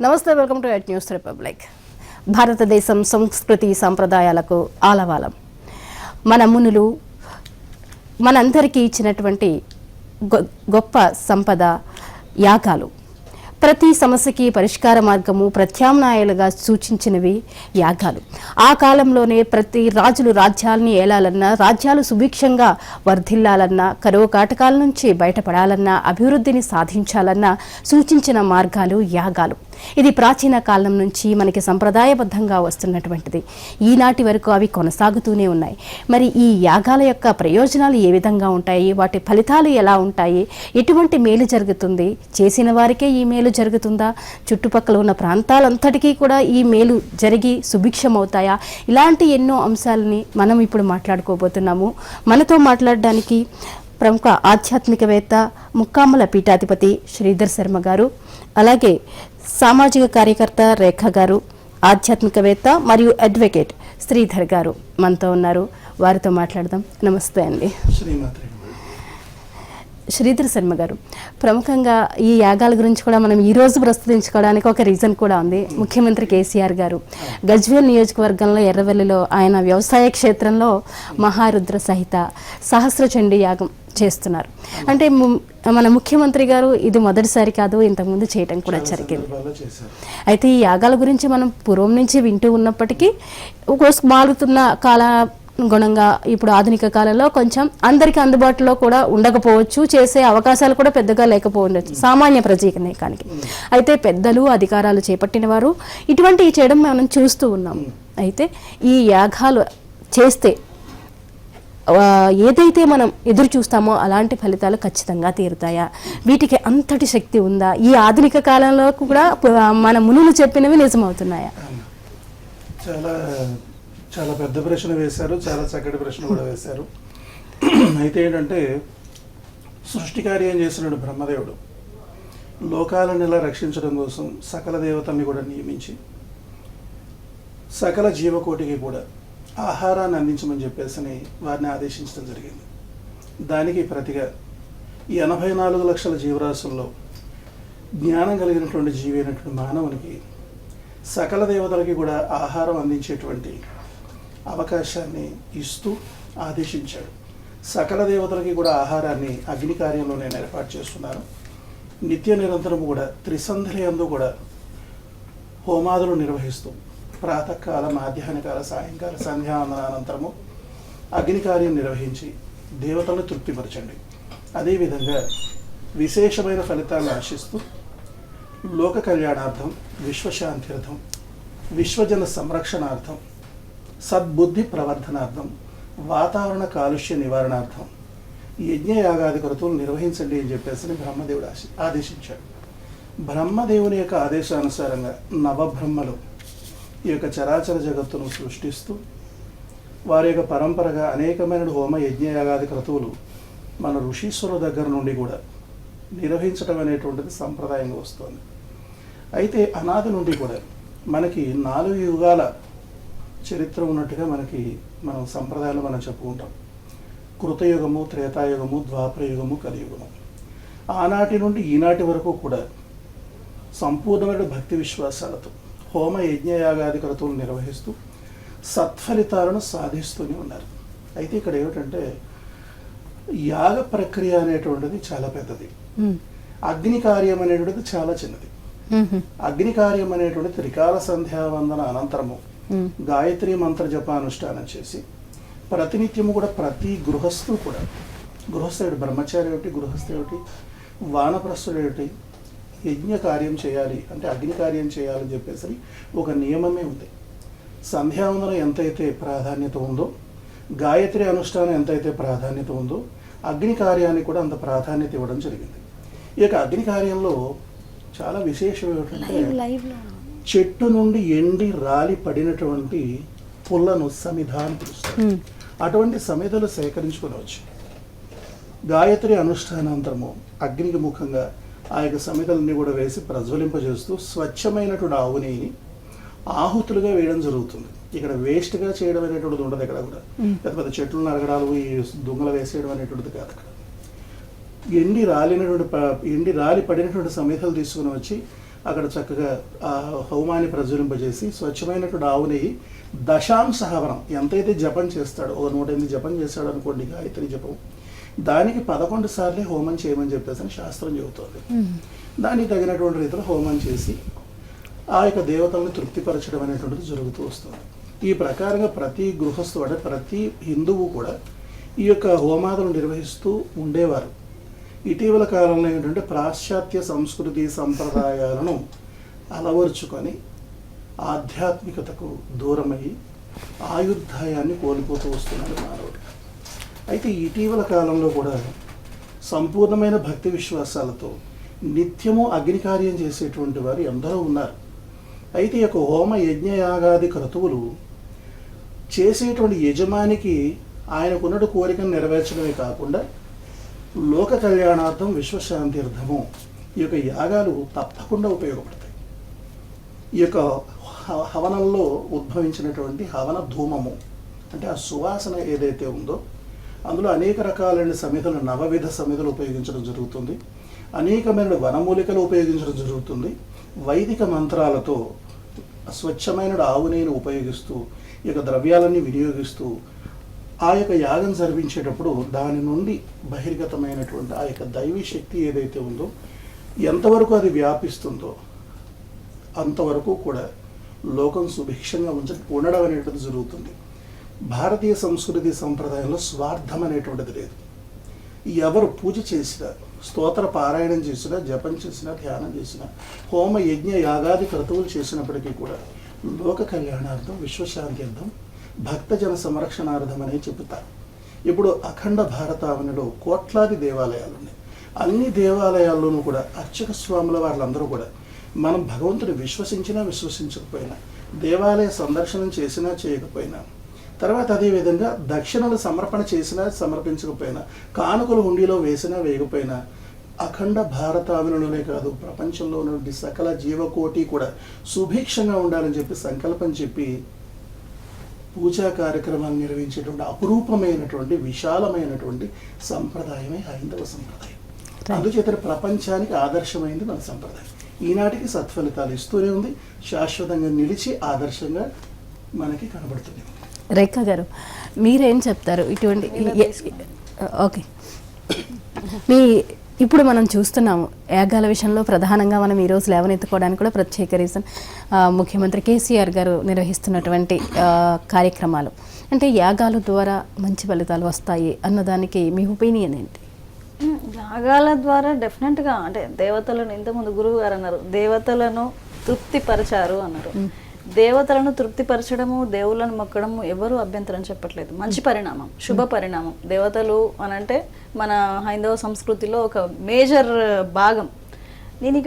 నమస్తే, welcome to at news republic. భారతదేశం సంస్కృతి సంప్రదాయాలకు ఆలవాలం. మన మునులు మనందరికీ ఇచ్చినటువంటి గొప్ప సంపద యాగాలు. ప్రతి సమస్యకి పరిష్కార మార్గము ప్రత్యామ్నాయాలుగా సూచించినవి యాగాలు. ఆ కాలంలోనే ప్రతి రాజులు రాజ్యాలని ఏలాలన్నా, రాజ్యాలు సుభిక్షంగా వర్ధిల్లాలన్నా, కరువు కాటకాల నుంచి బయటపడాలన్నా, అభివృద్ధిని సాధించాలన్నా సూచించిన మార్గాలు యాగాలు. ఇది ప్రాచీన కాలం నుంచి మనకి సంప్రదాయబద్ధంగా వస్తున్నటువంటిది. ఈనాటి వరకు అవి కొనసాగుతూనే ఉన్నాయి. మరి ఈ యాగాల యొక్క ప్రయోజనాలు ఏ విధంగా ఉంటాయి, వాటి ఫలితాలు ఎలా ఉంటాయి, ఎటువంటి మేలు జరుగుతుంది, చేసిన వారికే ఈ మేలు జరుగుతుందా, చుట్టుపక్కల ఉన్న ప్రాంతాలంతటికీ కూడా ఈ మేలు జరిగి సుభిక్షమవుతాయా, ఇలాంటి ఎన్నో అంశాలని మనం ఇప్పుడు మాట్లాడుకోబోతున్నాము. మనతో మాట్లాడడానికి ప్రముఖ ఆధ్యాత్మికవేత్త, ముక్కామల పీఠాధిపతి శ్రీధర్ శర్మ గారు, అలాగే సామాజిక కార్యకర్త రేఖ గారు, ఆధ్యాత్మికవేత్త మరియు అడ్వకేట్ శ్రీధర్ గారు మనతో ఉన్నారు. వారితో మాట్లాడదాం. నమస్తే అండి. శ్రీధర్ శర్మ గారు, ప్రముఖంగా ఈ యాగాల గురించి కూడా మనం ఈరోజు ప్రస్తుతించుకోవడానికి ఒక రీజన్ కూడా ఉంది. ముఖ్యమంత్రి కేసీఆర్ గారు గజ్వేల్ నియోజకవర్గంలో ఎర్రవెల్లిలో ఆయన వ్యవసాయ క్షేత్రంలో మహారుద్ర సహిత సహస్రచండీ యాగం చేస్తున్నారు. అంటే మన ముఖ్యమంత్రి గారు ఇది మొదటిసారి కాదు, ఇంతకుముందు చేయటం కూడా జరిగింది. అయితే ఈ యాగాల గురించి మనం పూర్వం నుంచి వింటూ ఉన్నప్పటికీ మారుతున్న కాల గుణంగా ఇప్పుడు ఆధునిక కాలంలో కొంచెం అందరికీ అందుబాటులో కూడా ఉండకపోవచ్చు, చేసే అవకాశాలు కూడా పెద్దగా లేకపోవచ్చు సామాన్య ప్రజానీకానికి. అయితే పెద్దలు, అధికారాలు చేపట్టిన వారు ఇటువంటివి చేయడం మనం చూస్తూ ఉన్నాం. అయితే ఈ యాగాలు చేస్తే ఏదైతే మనం ఎదురు చూస్తామో అలాంటి ఫలితాలు ఖచ్చితంగా తీరుతాయా? వీటికి అంతటి శక్తి ఉందా? ఈ ఆధునిక కాలంలో కూడా మన మునులు చెప్పినవి నిజమవుతున్నాయా? చాలా పెద్ద ప్రశ్న వేశారు, చాలా చక్కటి ప్రశ్న కూడా వేశారు. అయితే ఏంటంటే, సృష్టి కార్యం చేసినాడు బ్రహ్మదేవుడు. లోకాలను ఇలా రక్షించడం కోసం సకల దేవతల్ని కూడా నియమించి సకల జీవకోటికి కూడా ఆహారాన్ని అందించమని చెప్పేసి వారిని ఆదేశించడం జరిగింది. దానికి ప్రతిగా ఈ 84 లక్షల జీవరాశుల్లో జ్ఞానం కలిగినటువంటి జీవి అయినటువంటి మానవునికి సకల దేవతలకి కూడా ఆహారం అందించేటువంటి అవకాశాన్ని ఇస్తూ ఆదేశించాడు. సకల దేవతలకి కూడా ఆహారాన్ని అగ్ని కార్యంలో నేను ఏర్పాటు చేస్తున్నాను. నిత్య నిరంతరము కూడా త్రిసంధ్రి యందు కూడా హోమాదులు నిర్వహిస్తూ ప్రాతకాల, మాధ్యాహ్నకాల, సాయంకాల, సంధ్యావందనానంతరము అగ్ని కార్యం నిర్వహించి దేవతలను తృప్తిపరచండి. అదేవిధంగా విశేషమైన ఫలితాలను ఆశిస్తూ లోక కళ్యాణార్థం, విశ్వశాంత్యర్థం, విశ్వజన సంరక్షణార్థం, సద్బుద్ధి ప్రవర్ధనార్థం, వాతావరణ కాలుష్య నివారణార్థం యజ్ఞయాగాది క్రతువులు నిర్వహించండి అని చెప్పేసి బ్రహ్మదేవుడు ఆదేశించాడు. బ్రహ్మదేవుని యొక్క ఆదేశానుసారంగా నవబ్రహ్మలు ఈ యొక్క చరాచర జగత్తును సృష్టిస్తూ వారి యొక్క పరంపరగా అనేకమైన హోమ యజ్ఞయాగాది క్రతువులు మన ఋషీశ్వరుల దగ్గర నుండి కూడా నిర్వహించడం అనేటువంటిది సంప్రదాయంగా వస్తుంది. అయితే అనాది నుండి కూడా మనకి 4 యుగాల చరిత్ర ఉన్నట్టుగా మనం సంప్రదాయాలు మనం చెప్పుకుంటాం. కృతయుగము, త్రేతాయుగము, ద్వాపరయుగము, కలియుగము. ఆనాటి నుండి ఈనాటి వరకు కూడా సంపూర్ణమైన భక్తి విశ్వాసాలతో హోమ యజ్ఞయాగాది క్రతువులు నిర్వహిస్తూ సత్ఫలితాలను సాధిస్తూనే ఉన్నారు. అయితే ఇక్కడ ఏమిటంటే, యాగ ప్రక్రియ అనేటువంటిది చాలా పెద్దది, అగ్ని కార్యం అనేటువంటిది చాలా చిన్నది. అగ్ని కార్యం అనేటువంటి త్రికాల సంధ్యావందన అనంతరము గాయత్రి మంత్ర జపానుష్ఠానం చేసి ప్రతినిత్యము కూడా ప్రతి గృహస్థుడు కూడా, గృహస్థుడు బ్రహ్మచారి ఏమిటి, గృహస్థు ఏమిటి, వానప్రస్థుడు ఏమిటి, యజ్ఞ కార్యం చేయాలి అంటే అగ్ని కార్యం చేయాలని చెప్పేసి ఒక నియమమే ఉంది. సంధ్యావందనం ఎంతైతే ప్రాధాన్యత ఉందో, గాయత్రి అనుష్ఠానం ఎంతైతే ప్రాధాన్యత ఉందో, అగ్ని కార్యానికి కూడా అంత ప్రాధాన్యత ఇవ్వడం జరిగింది. ఈ యొక్క అగ్ని కార్యంలో చాలా విశేషం ఏమిటంటే, చెట్టు నుండి ఎండి రాలి పడినటువంటి పుల్లను సమిధ అని పిలుస్తారు. అటువంటి సమిధలు సేకరించుకొని వచ్చి గాయత్రి అనుష్ఠానాంతరము అగ్నికి ముఖంగా ఆ యొక్క సమిధలన్నీ కూడా వేసి ప్రజ్వలింపజేస్తూ స్వచ్ఛమైనటువంటి ఆవు నెయ్యిని ఆహుతులుగా వేయడం జరుగుతుంది. ఇక్కడ వేస్ట్గా చేయడం అనేటువంటిది ఉండదు. ఎక్కడ కూడా పెద్ద పెద్ద చెట్లు నరగడాలు, ఈ దుంగలు వేసేయడం అనేటువంటిది కాదు. అక్కడ ఎండి రాలి పడినటువంటి సమిధలు తీసుకుని వచ్చి అక్కడ చక్కగా ఆ హోమాన్ని ప్రజ్వలింపజేసి స్వచ్ఛమైనటువంటి ఆవు నెయ్యి దశాంశ హవనం ఎంతైతే జపం చేస్తాడో, ఒక 108 జపం చేస్తాడు అనుకోండి గాయత్రి జపం, దానికి 11 సార్లే హోమం చేయమని చెప్పేసి అని శాస్త్రం చెబుతోంది. దానికి తగినటువంటి రీతిలో హోమం చేసి ఆ యొక్క దేవతలను తృప్తిపరచడం అనేటువంటిది జరుగుతూ వస్తుంది. ఈ ప్రకారంగా ప్రతి గృహస్థు అంటే ప్రతి హిందువు కూడా ఈ యొక్క హోమాదులు నిర్వహిస్తూ ఉండేవారు. ఇటీవల కాలంలో ఏంటంటే పాశ్చాత్య సంస్కృతి సంప్రదాయాలను అలవరుచుకొని ఆధ్యాత్మికతకు దూరమై ఆయుర్దాయాన్ని కోల్పోతూ వస్తున్నాడు మానవుడు. అయితే ఇటీవల కాలంలో కూడా సంపూర్ణమైన భక్తి విశ్వాసాలతో నిత్యము అగ్ని కార్యం చేసేటువంటి వారు ఎందరో ఉన్నారు. అయితే ఈ యొక్క హోమ యజ్ఞయాగాది క్రతువులు చేసేటువంటి యజమానికి ఆయనకున్నటు కోరికను నెరవేర్చడమే కాకుండా లోక కళ్యాణార్థం విశ్వశాంతిర్థము ఈ యొక్క యాగాలు తప్పకుండా ఉపయోగపడతాయి. ఈ యొక్క హవనంలో ఉద్భవించినటువంటి హవన ధూమము అంటే ఆ సువాసన ఏదైతే ఉందో అందులో అనేక రకాలైన సమిధులు, నవవిధ సమిధులు ఉపయోగించడం జరుగుతుంది. అనేకమైన వనమూలికలు ఉపయోగించడం జరుగుతుంది. వైదిక మంత్రాలతో స్వచ్ఛమైన ఆవు నెయ్యిని ఉపయోగిస్తూ ఈ యొక్క ద్రవ్యాలన్నీ వినియోగిస్తూ ఆ యొక్క యాగం జరిపించేటప్పుడు దాని నుండి బహిర్గతమైనటువంటి ఆ యొక్క దైవీ శక్తి ఏదైతే ఉందో ఎంతవరకు అది వ్యాపిస్తుందో అంతవరకు కూడా లోకం సుభిక్షంగా ఉండడం అనేటువంటిది జరుగుతుంది. భారతీయ సంస్కృతి సంప్రదాయంలో స్వార్థం అనేటువంటిది లేదు. ఎవరు పూజ చేసినా, స్తోత్ర పారాయణం చేసినా, జపం చేసినా, ధ్యానం చేసినా, హోమ యజ్ఞ యాగాది క్రతువులు చేసినప్పటికీ కూడా లోక కళ్యాణార్థం, విశ్వశాంత్యర్థం, భక్తజన సంరక్షణార్థం అనే చెబుతారు. ఇప్పుడు అఖండ భారతావనిలో కోట్లాది దేవాలయాలు ఉన్నాయి. అన్ని దేవాలయాల్లోనూ కూడా అర్చక స్వాముల వాళ్ళందరూ కూడా మనం భగవంతుని విశ్వసించినా విశ్వసించకపోయినా, దేవాలయ సందర్శనం చేసినా చేయకపోయినా, తర్వాత అదేవిధంగా దక్షిణలు సమర్పణ చేసినా సమర్పించకపోయినా, కానుకలు హుండీలో వేసినా వేయకపోయినా, అఖండ భారతావనిలోనే కాదు ప్రపంచంలో ఉన్నటువంటి సకల జీవకోటి కూడా సుభిక్షంగా ఉండాలని చెప్పి సంకల్పం చెప్పి పూజా కార్యక్రమాలు నిర్వహించేటువంటి అపురూపమైనటువంటి విశాలమైనటువంటి సంప్రదాయమే హైందవ సంప్రదాయం. అందుచేత ప్రపంచానికి ఆదర్శమైంది మన సంప్రదాయం. ఈనాటికి సత్ఫలితాలు ఇస్తూనే ఉంది, శాశ్వతంగా నిలిచి ఆదర్శంగా మనకి కనబడుతుంది. రేఖా గారు, మీరేం చెప్తారు ఇటువంటి? ఓకే, ఇప్పుడు మనం చూస్తున్నాము యాగాల విషయంలో ప్రధానంగా మనం ఈరోజు లేవనెత్తుకోవడానికి కూడా ప్రత్యేక రీజన్ ముఖ్యమంత్రి కేసీఆర్ గారు నిర్వహిస్తున్నటువంటి కార్యక్రమాలు. అంటే యాగాల ద్వారా మంచి ఫలితాలు వస్తాయి అన్నదానికి మీ ఒపీనియన్ ఏంటి? యాగాల ద్వారా డెఫినెట్గా, అంటే దేవతలను, ఇంతకుముందు గురువు గారు అన్నారు దేవతలను తృప్తిపరిచారు అన్నారు. దేవతలను తృప్తిపరచడము, దేవుళ్ళను మొక్కడము ఎవరు అభ్యంతరం చెప్పట్లేదు. మంచి పరిణామం, శుభ పరిణామం. దేవతలు అనంటే మన హైందవ సంస్కృతిలో ఒక మేజర్ భాగం. నేను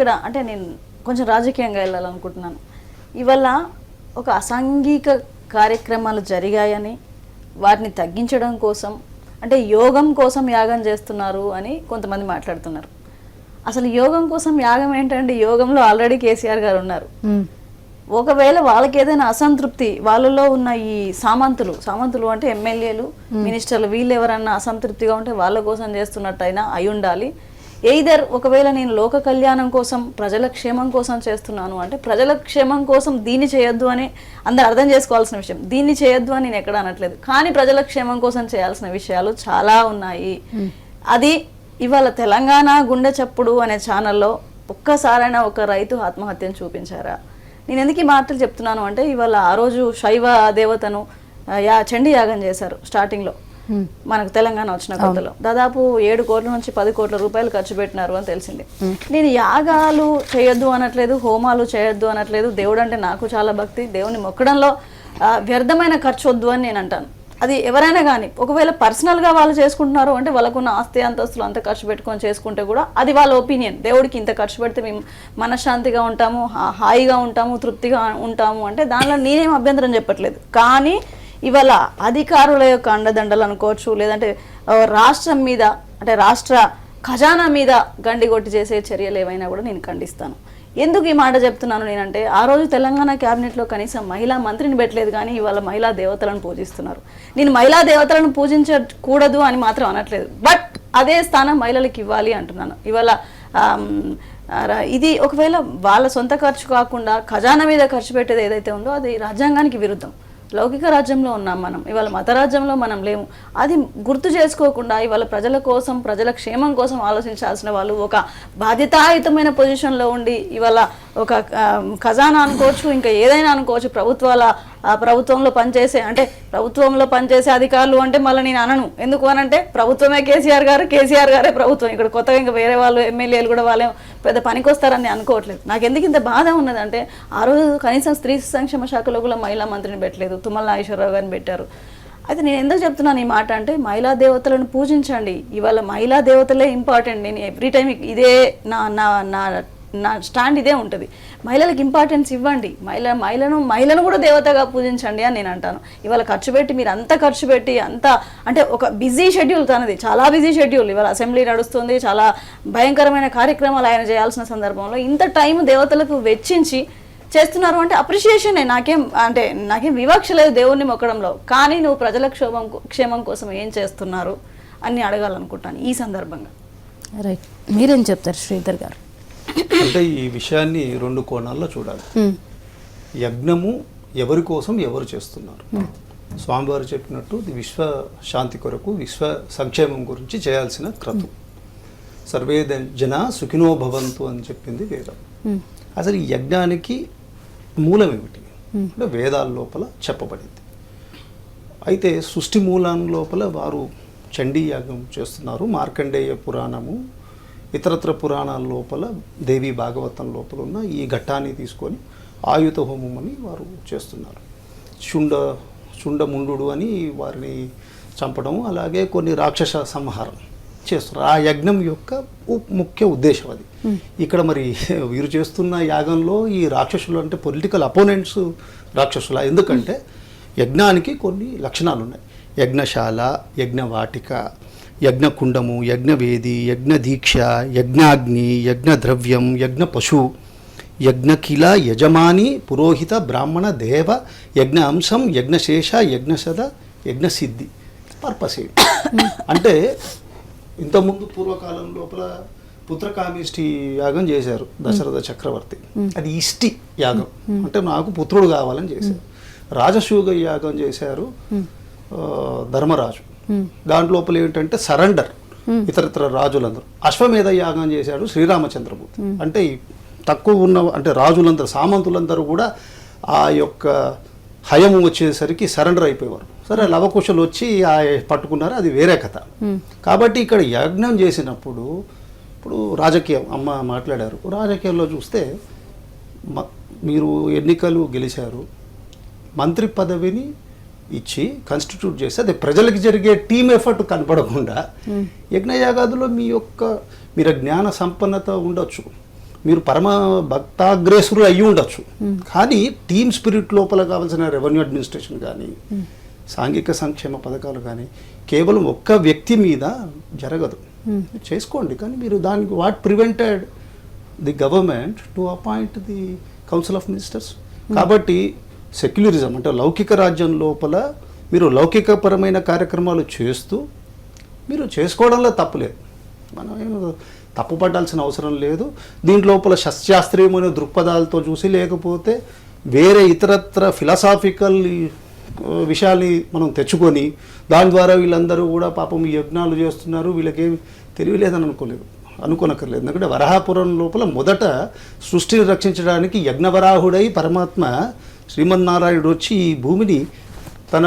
కొంచెం రాజకీయంగా వెళ్ళాలనుకుంటున్నాను. ఇవల్ల ఒక అసాంఘిక కార్యక్రమాలు జరిగాయని, వాటిని తగ్గించడం కోసం, అంటే యోగం కోసం యాగం చేస్తున్నారు అని కొంతమంది మాట్లాడుతున్నారు. అసలు యోగం కోసం యాగం ఏంటంటే, యోగంలో ఆల్రెడీ కేసీఆర్ గారు ఉన్నారు. ఒకవేళ వాళ్ళకి ఏదైనా అసంతృప్తి, వాళ్ళలో ఉన్న ఈ సామంతులు అంటే ఎమ్మెల్యేలు, మినిస్టర్లు, వీళ్ళు ఎవరన్నా అసంతృప్తిగా ఉంటే వాళ్ళ కోసం చేస్తున్నట్టయినా అయి ఉండాలి. ఎయిదర్ ఒకవేళ నేను లోక కళ్యాణం కోసం, ప్రజల క్షేమం కోసం చేస్తున్నాను అంటే, ప్రజల క్షేమం కోసం దీన్ని చేయొద్దు అని అందరు అర్థం చేసుకోవాల్సిన విషయం. దీన్ని చేయొద్దు అని నేను ఎక్కడ అనట్లేదు, కానీ ప్రజల క్షేమం కోసం చేయాల్సిన విషయాలు చాలా ఉన్నాయి. అది ఇవాళ తెలంగాణ గుండె చప్పుడు అనే ఛానల్లో ఒక్కసారైనా ఒక రైతు ఆత్మహత్యను చూపించారా? నేను ఎందుకు ఈ మాటలు చెప్తున్నాను అంటే, ఇవాళ ఆ రోజు శైవ దేవతను చండీ యాగం చేశారు స్టార్టింగ్లో, మనకు తెలంగాణ వచ్చిన కొత్తలో. దాదాపు 7 కోట్ల నుంచి 10 కోట్ల రూపాయలు ఖర్చు పెట్టినారు అని తెలిసింది. నేను యాగాలు చేయొద్దు అనట్లేదు, హోమాలు చేయొద్దు అనట్లేదు. దేవుడు అంటే నాకు చాలా భక్తి. దేవుని మొక్కడంలో వ్యర్థమైన ఖర్చు వద్దు అని నేను అంటాను. అది ఎవరైనా కానీ, ఒకవేళ పర్సనల్గా వాళ్ళు చేసుకుంటున్నారు అంటే, వాళ్ళకున్న ఆస్తి అంతస్తులు అంత ఖర్చు పెట్టుకొని చేసుకుంటే కూడా అది వాళ్ళ ఒపీనియన్. దేవుడికి ఇంత ఖర్చు పెడితే మేము మనశ్శాంతిగా ఉంటాము, హాయిగా ఉంటాము, తృప్తిగా ఉంటాము అంటే దానిలో నేనేం అభ్యంతరం చెప్పట్లేదు. కానీ ఇవాళ అధికారుల యొక్క అండదండలు అనుకోవచ్చు, లేదంటే రాష్ట్రం మీద, అంటే రాష్ట్ర ఖజానా మీద గండిగొట్టి చేసే చర్యలు ఏవైనా కూడా నేను ఖండిస్తాను. ఎందుకు ఈ మాట చెప్తున్నాను నేనంటే, ఆ రోజు తెలంగాణ క్యాబినెట్లో కనీసం మహిళా మంత్రిని పెట్టలేదు, కానీ ఇవాళ మహిళా దేవతలను పూజిస్తున్నారు. నేను మహిళా దేవతలను పూజించకూడదు అని మాత్రం అనట్లేదు, బట్ అదే స్థానం మహిళలకు ఇవ్వాలి అంటున్నాను. ఇవాళ ఇది ఒకవేళ వాళ్ళ సొంత ఖర్చు కాకుండా ఖజానా మీద ఖర్చు పెట్టేది ఏదైతే ఉందో అది రాజ్యాంగానికి విరుద్ధం. లౌకిక రాజ్యంలో ఉన్నాం మనం, ఇవాళ మత రాజ్యంలో మనం లేము. అది గుర్తు చేసుకోకుండా ఇవాళ ప్రజల కోసం, ప్రజల క్షేమం కోసం ఆలోచించాల్సిన వాళ్ళు ఒక బాధ్యతాయుతమైన పొజిషన్లో ఉండి ఇవాళ ఒక ఖజానా అనుకోవచ్చు, ఇంకా ఏదైనా అనుకోవచ్చు, ప్రభుత్వంలో పనిచేసే అధికారులు అంటే మళ్ళీ నేను అనను. ఎందుకు అనంటే ప్రభుత్వమే కేసీఆర్ గారే ప్రభుత్వం. ఇక్కడ కొత్తగా ఇంకా వేరే వాళ్ళు ఎమ్మెల్యేలు కూడా వాళ్ళే పెద్ద పనికొస్తారని అనుకోవట్లేదు. నాకు ఎందుకు ఇంత బాధ ఉన్నదంటే ఆ రోజు కనీసం స్త్రీ సంక్షేమ శాఖలో కూడా మహిళా మంత్రిని పెట్టలేదు, తుమ్మల నాగేశ్వరరావు గారిని పెట్టారు. అయితే నేను ఎందుకు చెప్తున్నాను ఈ మాట అంటే మహిళా దేవతలను పూజించండి. ఇవాళ మహిళా దేవతలే ఇంపార్టెంట్. నేను ఎవ్రీ టైం ఇదే నా స్టాండ్ ఇదే ఉంటుంది. మహిళలకు ఇంపార్టెన్స్ ఇవ్వండి, మహిళను కూడా దేవతగా పూజించండి అని నేను అంటాను. ఇవాళ మీరు అంత ఖర్చు పెట్టి అంటే ఒక బిజీ షెడ్యూల్ తనది, చాలా బిజీ షెడ్యూల్. ఇవాళ అసెంబ్లీ నడుస్తుంది, చాలా భయంకరమైన కార్యక్రమాలు ఆయన చేయాల్సిన సందర్భంలో ఇంత టైం దేవతలకు వెచ్చించి చేస్తున్నారు అంటే అప్రిషియేషనే. నాకేం వివక్ష లేదు దేవుణ్ణి మొక్కడంలో, కానీ నువ్వు ప్రజల క్షేమం కోసం ఏం చేస్తున్నారు అని అడగాలనుకుంటాను ఈ సందర్భంగా. రైట్, మీరేం చెప్తారు శ్రీధర్ గారు? అంటే ఈ విషయాన్ని 2 కోణాల్లో చూడాలి. యజ్ఞము ఎవరి కోసం ఎవరు చేస్తున్నారు? స్వామివారు చెప్పినట్టు విశ్వ శాంతి కొరకు, విశ్వ సంక్షేమం గురించి చేయాల్సిన క్రతు. సర్వే జన సుఖినో భవంతు అని చెప్పింది వేదం. అసలు ఈ యజ్ఞానికి మూలం ఏమిటి అంటే వేదాల లోపల చెప్పబడింది. అయితే సృష్టి మూలం లోపల వారు చండీ యాగం చేస్తున్నారు. మార్కండేయ పురాణము, ఇతరత్ర పురాణాల లోపల దేవి భాగవతం లోపల ఉన్న ఈ ఘట్టాన్ని తీసుకొని ఆయుధ హోమం అని వారు చేస్తున్నారు. చుండముండు అని వారిని చంపడం, అలాగే కొన్ని రాక్షస సంహారం చేస్తున్నారు. ఆ యజ్ఞం యొక్క ముఖ్య ఉద్దేశం అది. ఇక్కడ మరి వీరు చేస్తున్న యాగంలో ఈ రాక్షసులు అంటే పొలిటికల్ అపోనెంట్స్ రాక్షసుల. ఎందుకంటే యజ్ఞానికి కొన్ని లక్షణాలు ఉన్నాయి. యజ్ఞశాల, యజ్ఞవాటిక, యజ్ఞకుండము, యజ్ఞవేది, యజ్ఞదీక్ష, యజ్ఞాగ్ని, యజ్ఞద్రవ్యం, యజ్ఞ పశు, యజ్ఞకిల, యజమాని, పురోహిత, బ్రాహ్మణ, దేవ, యజ్ఞ అంశం, యజ్ఞశేష, యజ్ఞసద, యజ్ఞసిద్ధి. పర్పస్ ఏంటి అంటే ఇంతకుముందు పూర్వకాలం లోపల పుత్రకామిష్టి యాగం చేశారు దశరథ చక్రవర్తి. అది ఇష్టి యాగం అంటే నాకు పుత్రుడు కావాలని చేశారు. రాజసూగ యాగం చేశారు ధర్మరాజు. దాంట్లోపల ఏంటంటే సరెండర్ ఇతరత్ర రాజులందరూ. అశ్వమేధ యాగం చేశాడు శ్రీరామచంద్రమూర్తి. అంటే తక్కువ ఉన్న అంటే రాజులందరూ, సామంతులందరూ కూడా ఆ యొక్క హయము వచ్చేసరికి సరెండర్ అయిపోయేవారు. సరే లవకుశలు వచ్చి పట్టుకున్నారు, అది వేరే కథ. కాబట్టి ఇక్కడ యజ్ఞం చేసినప్పుడు ఇప్పుడు రాజకీయం అమ్మ మాట్లాడారు. రాజకీయాల్లో చూస్తే మీరు ఎన్నికలు గెలిచారు, మంత్రి పదవిని ఇచ్చి కాన్స్టిట్యూట్ చేస్తే అది ప్రజలకు జరిగే టీమ్ ఎఫర్ట్ కనపడకుండా యజ్ఞయాగాదులో మీరు జ్ఞాన సంపన్నత ఉండొచ్చు, మీరు పరమ భక్తాగ్రేసులు అయ్యి ఉండొచ్చు, కానీ టీమ్ స్పిరిట్ లోపల కావాల్సిన రెవెన్యూ అడ్మినిస్ట్రేషన్ కానీ సాంఘిక సంక్షేమ పథకాలు కానీ కేవలం ఒక్క వ్యక్తి మీద జరగదు. చేసుకోండి, కానీ మీరు దానికి what prevented the government to appoint the council of ministers. కాబట్టి సెక్యులరిజం అంటే లౌకిక రాజ్యం లోపల మీరు లౌకికపరమైన కార్యక్రమాలు చేస్తూ మీరు చేసుకోవడంలో తప్పులేదు. మనం ఏం తప్పు పట్టాల్సిన అవసరం లేదు. దీంట్లోపల శాస్త్రీయమైన దృక్పథాలతో చూసి, లేకపోతే వేరే ఇతరత్ర ఫిలాసాఫికల్ విషయాల్ని మనం తెచ్చుకొని దాని ద్వారా వీళ్ళందరూ కూడా పాపం ఈ యజ్ఞాలు చేస్తున్నారు, వీళ్ళకేమి తెలియలేదని అనుకోనక్కర్లేదు. ఎందుకంటే వరాహపురం లోపల మొదట సృష్టిని రక్షించడానికి యజ్ఞవరాహుడై పరమాత్మ శ్రీమన్నారాయణుడు వచ్చి ఈ భూమిని తన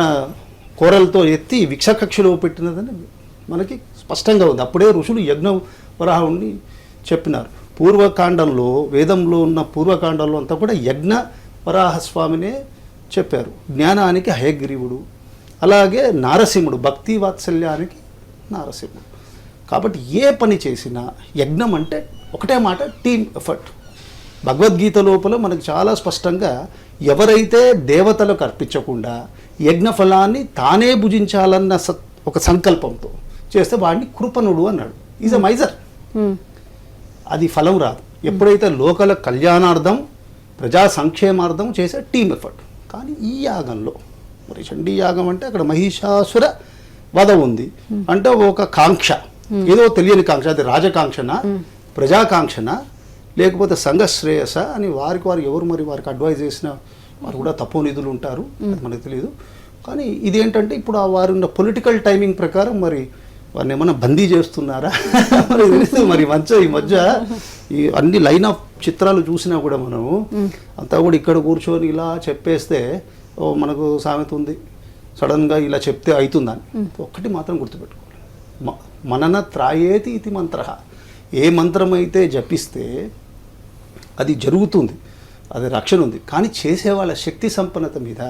కోరలతో ఎత్తి విక్షకక్షలో పెట్టినదని మనకి స్పష్టంగా ఉంది. అప్పుడే ఋషులు యజ్ఞ వరాహుడిని చెప్పినారు. పూర్వకాండంలో, వేదంలో ఉన్న పూర్వకాండంలో అంతా కూడా యజ్ఞ వరాహస్వామినే చెప్పారు. జ్ఞానానికి హయగ్రీవుడు, అలాగే నారసింహుడు, భక్తి వాత్సల్యానికి నారసింహుడు. కాబట్టి ఏ పని చేసినా యజ్ఞం అంటే ఒకటే మాట, టీమ్ ఎఫర్ట్. భగవద్గీత లోపల మనకు చాలా స్పష్టంగా ఎవరైతే దేవతలకు అర్పించకుండా యజ్ఞ ఫలాన్ని తానే భుజించాలన్న ఒక సంకల్పంతో చేస్తే వాడిని కృపణుడు అన్నాడు. Is a miser. అది ఫలం రాదు. ఎప్పుడైతే లోకల కళ్యాణార్థం, ప్రజా సంక్షేమార్థం చేసే టీమ్ ఎఫర్ట్. కానీ ఈ యాగంలో మరి చండీ యాగం అంటే అక్కడ మహిషాసుర వధ ఉంది అంటే ఒక కాంక్ష, ఏదో తెలియని కాంక్ష. అది రాజకాంక్షన, ప్రజాకాంక్షన, లేకపోతే సంఘ శ్రేయస అని వారికి వారు ఎవరు మరి వారికి అడ్వైజ్ చేసిన వారు కూడా తపోనిధులు ఉంటారు, అది మనకు తెలియదు. కానీ ఇదేంటంటే ఇప్పుడు ఆ వారి ఉన్న పొలిటికల్ టైమింగ్ ప్రకారం మరి వారిని ఏమైనా బందీ చేస్తున్నారా మరి తెలియదు. మరి ఈ మధ్య ఈ అన్ని లైన్ ఆఫ్ చిత్రాలు చూసినా కూడా మనము అంతా కూడా ఇక్కడ కూర్చొని ఇలా చెప్పేస్తే ఓ మనకు సామెత ఉంది, సడన్గా ఇలా చెప్తే అవుతుందని. ఒక్కటి మాత్రం గుర్తుపెట్టుకోవాలి, మనన త్రాయేతి ఇది మంత్ర. ఏ మంత్రం అయితే జపిస్తే అది జరుగుతుంది, అది రక్షణ ఉంది. కానీ చేసేవాళ్ళ శక్తి సంపన్నత మీద,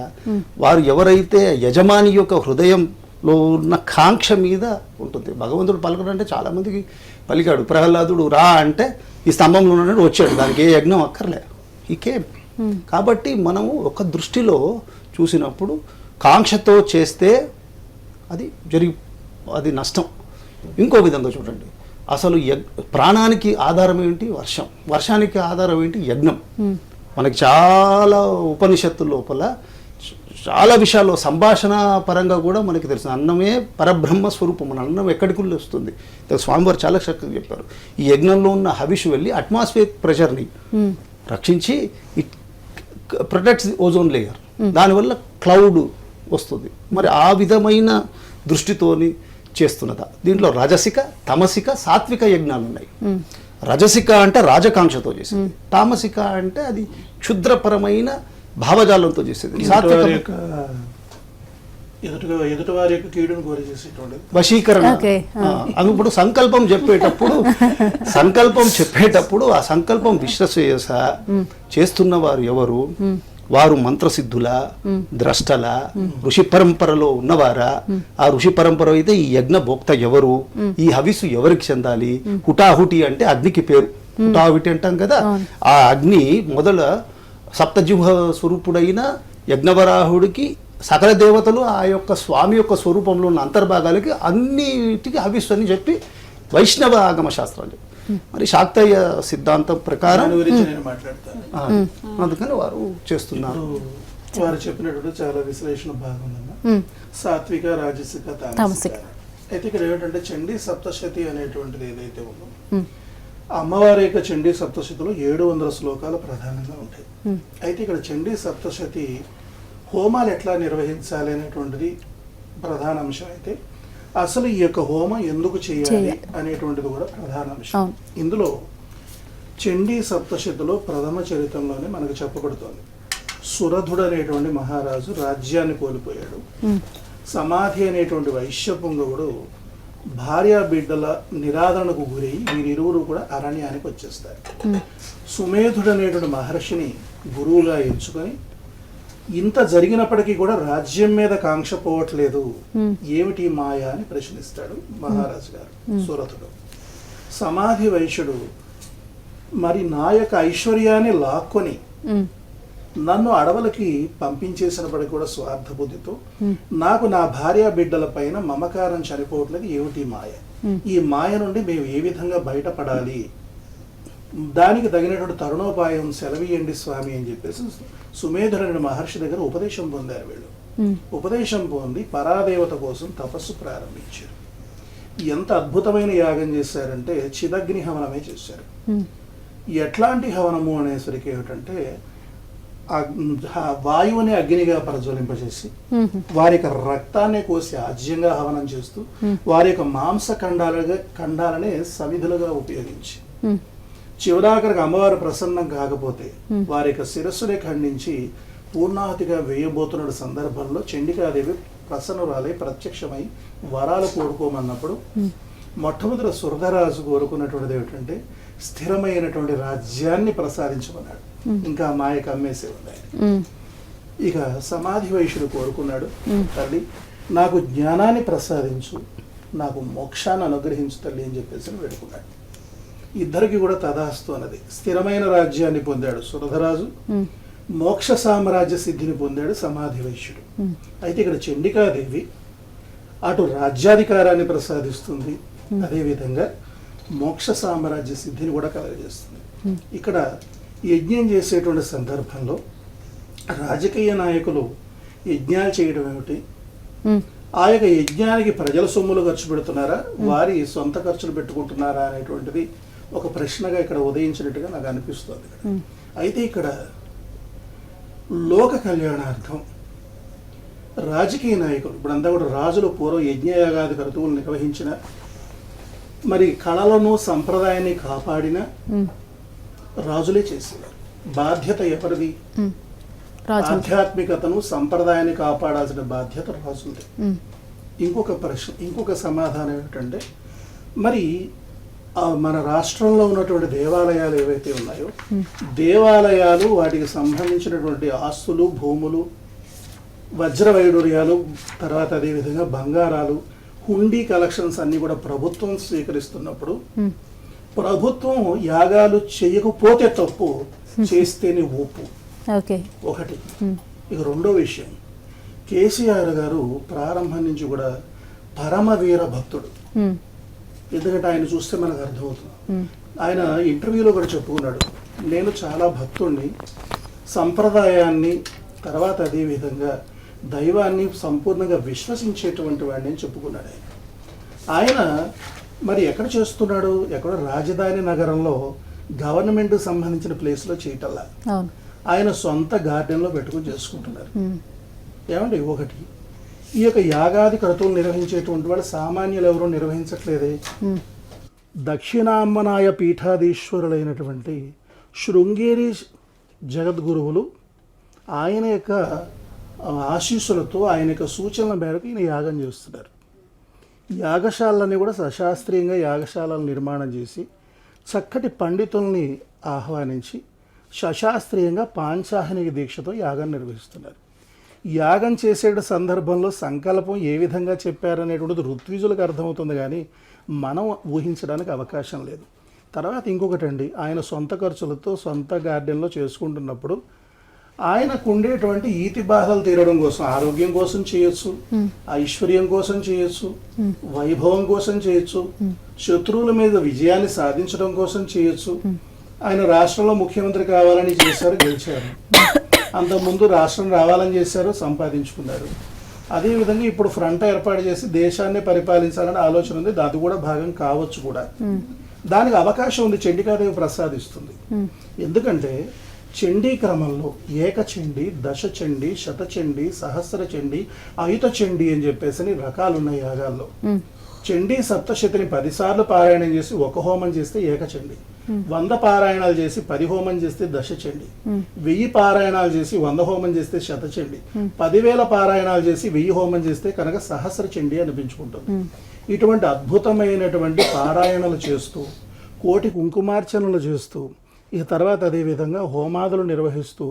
వారు ఎవరైతే యజమాని యొక్క హృదయంలో ఉన్న కాంక్ష మీద ఉంటుంది. భగవంతుడు పలకడంటే చాలామందికి పలికాడు. ప్రహ్లాదుడు రా అంటే ఈ స్తంభంలో ఉన్నాడు, వచ్చాడు, దానికి ఏ యజ్ఞం అక్కర్లే, ఈ కేమ్. కాబట్టి మనము ఒక దృష్టిలో చూసినప్పుడు కాంక్షతో చేస్తే అది నష్టం. ఇంకో విధంగా చూడండి, అసలు ప్రాణానికి ఆధారం ఏంటి? వర్షం. వర్షానికి ఆధారం ఏంటి? యజ్ఞం. మనకి చాలా ఉపనిషత్తుల లోపల చాలా విషయాల్లో సంభాషణ పరంగా కూడా మనకి తెలుసు, అన్నమే పరబ్రహ్మ స్వరూపం. మన అన్నం ఎక్కడికి వస్తుంది? స్వామివారు చాలా చక్కగా చెప్పారు. ఈ యజ్ఞంలో ఉన్న హవిష్ వెళ్ళి అట్మాస్ఫియర్ ప్రెషర్ని రక్షించి it protects the ozone layer. దానివల్ల క్లౌడ్ వస్తుంది. మరి ఆ విధమైన దృష్టితోని చేస్తున్నదా? దీంట్లో రజసిక, తమసిక, సాత్విక యజ్ఞాలు ఉన్నాయి. రజసిక అంటే రాజకాంక్షతో చేసేది, తామసిక అంటే అది క్షుద్రపరమైన భావజాలంతో చేసేది, ఎదుటివారి యొక్క కీడును కోరి చేసేటువంటి వశీకరణ. అది ఇప్పుడు సంకల్పం చెప్పేటప్పుడు ఆ సంకల్పం విశ్వసేయస చేస్తున్న వారు ఎవరు? వారు మంత్రసిద్ధుల, ద్రష్టల, ఋషి పరంపరలో ఉన్నవారా? ఆ ఋషి పరంపర అయితే ఈ యజ్ఞ భోక్త ఎవరు? ఈ హవిస్సు ఎవరికి చెందాలి? హుటాహుటి అంటే అగ్నికి పేరు. హుటాహుటి అంటాం కదా. ఆ అగ్ని మొదల సప్తజిహ్వ స్వరూపుడైన యజ్ఞవరాహుడికి సకల దేవతలు ఆ యొక్క స్వామి యొక్క స్వరూపంలో ఉన్న అంతర్భాగాలకి అన్నిటికీ హవిస్సు అని చెప్పి వైష్ణవ ఆగమ శాస్త్రాలు. మరి శాక్తేయ సిద్ధాంతం ప్రకారం నేను మాట్లాడతాను. అందుకని వారు చేస్తున్నారు. వారు చెప్పినటువంటి చాలా విశ్లేషణ బాగుందన్న. సాత్విక, రాజసిక, తామసిక. అయితే ఇక్కడ ఏమిటంటే చండీ సప్తశతి అనేటువంటిది ఏదైతే ఉందో, అమ్మవారి యొక్క చండీ సప్తశతిలో 700 శ్లోకాలు ప్రధానంగా ఉంటాయి. అయితే ఇక్కడ చండీ సప్తశతి హోమాలు ఎట్లా నిర్వహించాలి అనేటువంటిది ప్రధాన అంశం. అయితే అసలు ఈ యొక్క హోమం ఎందుకు చేయాలి అనేటువంటిది కూడా ప్రధాన అంశం. ఇందులో చండీ సప్తశతిలో ప్రథమ చరిత్రలోనే మనకు చెప్పబడుతోంది. సురధుడు అనేటువంటి మహారాజు రాజ్యాన్ని కోల్పోయాడు. సమాధి అనేటువంటి వైశ్యపుంగవుడు భార్య బిడ్డల నిరాదరణకు గురై వీరిరువురు కూడా అరణ్యానికి వచ్చేస్తారు. సుమేధుడు అనేటువంటి మహర్షిని గురువుగా ఎంచుకొని, ఇంత జరిగినప్పటికీ కూడా రాజ్యం మీద కాంక్ష పోవట్లేదు, ఏమిటి మాయ అని ప్రశ్నిస్తాడు మహారాజు గారు సురథుడు. సమాధి వైశ్యుడు మరి నా యొక్క ఐశ్వర్యాన్ని లాక్కొని నన్ను అడవులకి పంపించేసినప్పటికీ కూడా స్వార్థ బుద్ధితో నాకు నా భార్య బిడ్డల పైన మమకారం చనిపోవట్లేదు, ఏమిటి మాయ? ఈ మాయ నుండి మేము ఏ విధంగా బయటపడాలి? దానికి తగినటువంటి తరుణోపాయం సెలవీయండి స్వామి అని చెప్పేసి సుమేధుడైన మహర్షి దగ్గర ఉపదేశం పొందారు. వీళ్ళు ఉపదేశం పొంది పరాదేవత కోసం తపస్సు ప్రారంభించారు. ఎంత అద్భుతమైన యాగం చేశారంటే చిదగ్ని హవనమే చేశారు. ఎట్లాంటి హవనము అనేసరికి ఏమిటంటే వాయువుని అగ్నిగా ప్రజ్వలింపజేసి వారి యొక్క రక్తాన్ని కోసి ఆజ్యంగా హవనం చేస్తూ వారి యొక్క మాంస ఖండాలనే సమిధులుగా ఉపయోగించి చివరాఖరికి అమ్మవారు ప్రసన్నం కాకపోతే వారి యొక్క శిరస్సునే ఖండించి పూర్ణాహతిగా వేయబోతున్న సందర్భంలో చండికాదేవి ప్రసన్నురాలై ప్రత్యక్షమై వరాలు కోరుకోమన్నప్పుడు మొట్టమొదటి సురధరాజు కోరుకున్నటువంటిది ఏమిటంటే స్థిరమైనటువంటి రాజ్యాన్ని ప్రసాదించమన్నాడు. ఇంకా మాయకు అమ్మేసే ఉన్నాయి. ఇక సమాధి వైశ్యుడు కోరుకున్నాడు, తల్లి నాకు జ్ఞానాన్ని ప్రసాదించు, నాకు మోక్షాన్ని అనుగ్రహించు తల్లి అని చెప్పేసి వేడుకున్నాడు. ఇద్దరికి కూడా తదాస్తు అన్నది. స్థిరమైన రాజ్యాన్ని పొందాడు సురధరాజు, మోక్ష సామ్రాజ్య సిద్ధిని పొందాడు సమాధి వైశ్యుడు. అయితే ఇక్కడ చండికాదేవి అటు రాజ్యాధికారాన్ని ప్రసాదిస్తుంది, అదేవిధంగా మోక్ష సామ్రాజ్య సిద్ధిని కూడా కలగజేస్తుంది. ఇక్కడ యజ్ఞం చేసేటువంటి సందర్భంలో రాజకీయ నాయకులు యజ్ఞాలు చేయడం ఏమిటి, ఆ యొక్క యజ్ఞానికి ప్రజల సొమ్ములు ఖర్చు పెడుతున్నారా, వారి సొంత ఖర్చులు పెట్టుకుంటున్నారా అనేటువంటిది ఒక ప్రశ్నగా ఇక్కడ ఉదయించినట్టుగా నాకు అనిపిస్తుంది ఇక్కడ. అయితే ఇక్కడ లోక కళ్యాణార్థం రాజకీయ నాయకులు ఇప్పుడంతా కూడా రాజులు పూర్వ యజ్ఞయాగాది క్రతువులు నిర్వహించిన, మరి కళలను సంప్రదాయాన్ని కాపాడిన రాజులే చేసేవారు. బాధ్యత ఎవరిది? ఆధ్యాత్మికతను సంప్రదాయాన్ని కాపాడాల్సిన బాధ్యత రాజులది. ఇంకొక ప్రశ్న, ఇంకొక సమాధానం ఏమిటంటే, మరి మన రాష్ట్రంలో ఉన్నటువంటి దేవాలయాలు ఏవైతే ఉన్నాయో, దేవాలయాలు వాటికి సంబంధించినటువంటి ఆస్తులు, భూములు, వజ్ర వైడూర్యాలు, తర్వాత అదేవిధంగా బంగారాలు, హుండీ కలెక్షన్స్ అన్ని కూడా ప్రభుత్వం స్వీకరిస్తున్నప్పుడు ప్రభుత్వం యాగాలు చేయకపోతే తప్పు, చేస్తేనే ఒప్పు. ఒకటి. ఇక రెండో విషయం, కేసీఆర్ గారు ప్రారంభం నుంచి కూడా పరమవీర భక్తుడు. ఎందుకంటే ఆయన చూస్తే మనకు అర్థమవుతుంది. ఆయన ఇంటర్వ్యూలో కూడా చెప్పుకున్నాడు, నేను చాలా భక్తుడిని, సంప్రదాయాన్ని, తర్వాత అదేవిధంగా దైవాన్ని సంపూర్ణంగా విశ్వసించేటువంటి వాడిని అని చెప్పుకున్నాడు ఆయన. ఆయన మరి ఎక్కడ చేస్తున్నాడు? ఎక్కడో రాజధాని నగరంలో గవర్నమెంట్ సంబంధించిన ప్లేస్లో చేయటల్లా ఆయన సొంత గార్డెన్లో పెట్టుకుని చేసుకుంటున్నారు. ఏమండి, ఒకటి, ఈ యొక్క యాగాది క్రతువులు నిర్వహించేటువంటి వాళ్ళు సామాన్యులు ఎవరూ నిర్వహించట్లేదే. దక్షిణాంబనాయ పీఠాధీశ్వరులైనటువంటి శృంగేరి జగద్గురువులు ఆయన యొక్క ఆశీస్సులతో, ఆయన యొక్క సూచనల మేరకు ఈయన యాగం చేస్తున్నారు. యాగశాలని కూడా సశాస్త్రీయంగా యాగశాలను నిర్మాణం చేసి చక్కటి పండితుల్ని ఆహ్వానించి సశాస్త్రీయంగా పాంచాహనిక దీక్షతో యాగం నిర్వహిస్తున్నారు. యాగం చేసే సందర్భంలో సంకల్పం ఏ విధంగా చెప్పారనేటువంటిది ఋత్విజులకు అర్థమవుతుంది, కానీ మనం ఊహించడానికి అవకాశం లేదు. తర్వాత ఇంకొకటండి, ఆయన సొంత ఖర్చులతో సొంత గార్డెన్లో చేసుకుంటున్నప్పుడు ఆయనకు ఉండేటువంటి ఈతి బాధలు తీరడం కోసం, ఆరోగ్యం కోసం చేయొచ్చు, ఐశ్వర్యం కోసం చేయొచ్చు, వైభవం కోసం చేయొచ్చు, శత్రువుల మీద విజయాన్ని సాధించడం కోసం చేయొచ్చు. ఆయన రాష్ట్రంలో ముఖ్యమంత్రి కావాలని చేశారు, గెలిచారు. అంతకుముందు రాష్ట్రం రావాలని చేశారు, సంపాదించుకున్నారు. అదేవిధంగా ఇప్పుడు ఫ్రంట్ ఏర్పాటు చేసి దేశాన్ని పరిపాలించాలని ఆలోచన ఉంది, అది కూడా భాగం కావచ్చు కూడా. దానికి అవకాశం ఉంది, చండికాదేవి ప్రసాదిస్తుంది. ఎందుకంటే చండీ క్రమంలో ఏకచండి, దశచండి, శతచండి, సహస్ర చండి, అయుత చండి అని చెప్పేసి రకాలు ఉన్నాయి యాగాల్లో. చండీ సప్తశతిని 10 సార్లు పారాయణం చేసి ఒక హోమం చేస్తే ఏకచండి, 100 పారాయణాలు చేసి 10 హోమం చేస్తే దశచండి, 1000 పారాయణాలు చేసి 100 హోమం చేస్తే శతచండి, 10,000 పారాయణాలు చేసి 1000 హోమం చేస్తే కనుక సహస్ర చండి అనిపించుకుంటుంది. ఇటువంటి అద్భుతమైనటువంటి పారాయణలు చేస్తూ, కోటి కుంకుమార్చనలు చేస్తూ, ఈ తర్వాత అదేవిధంగా హోమాదులు నిర్వహిస్తూ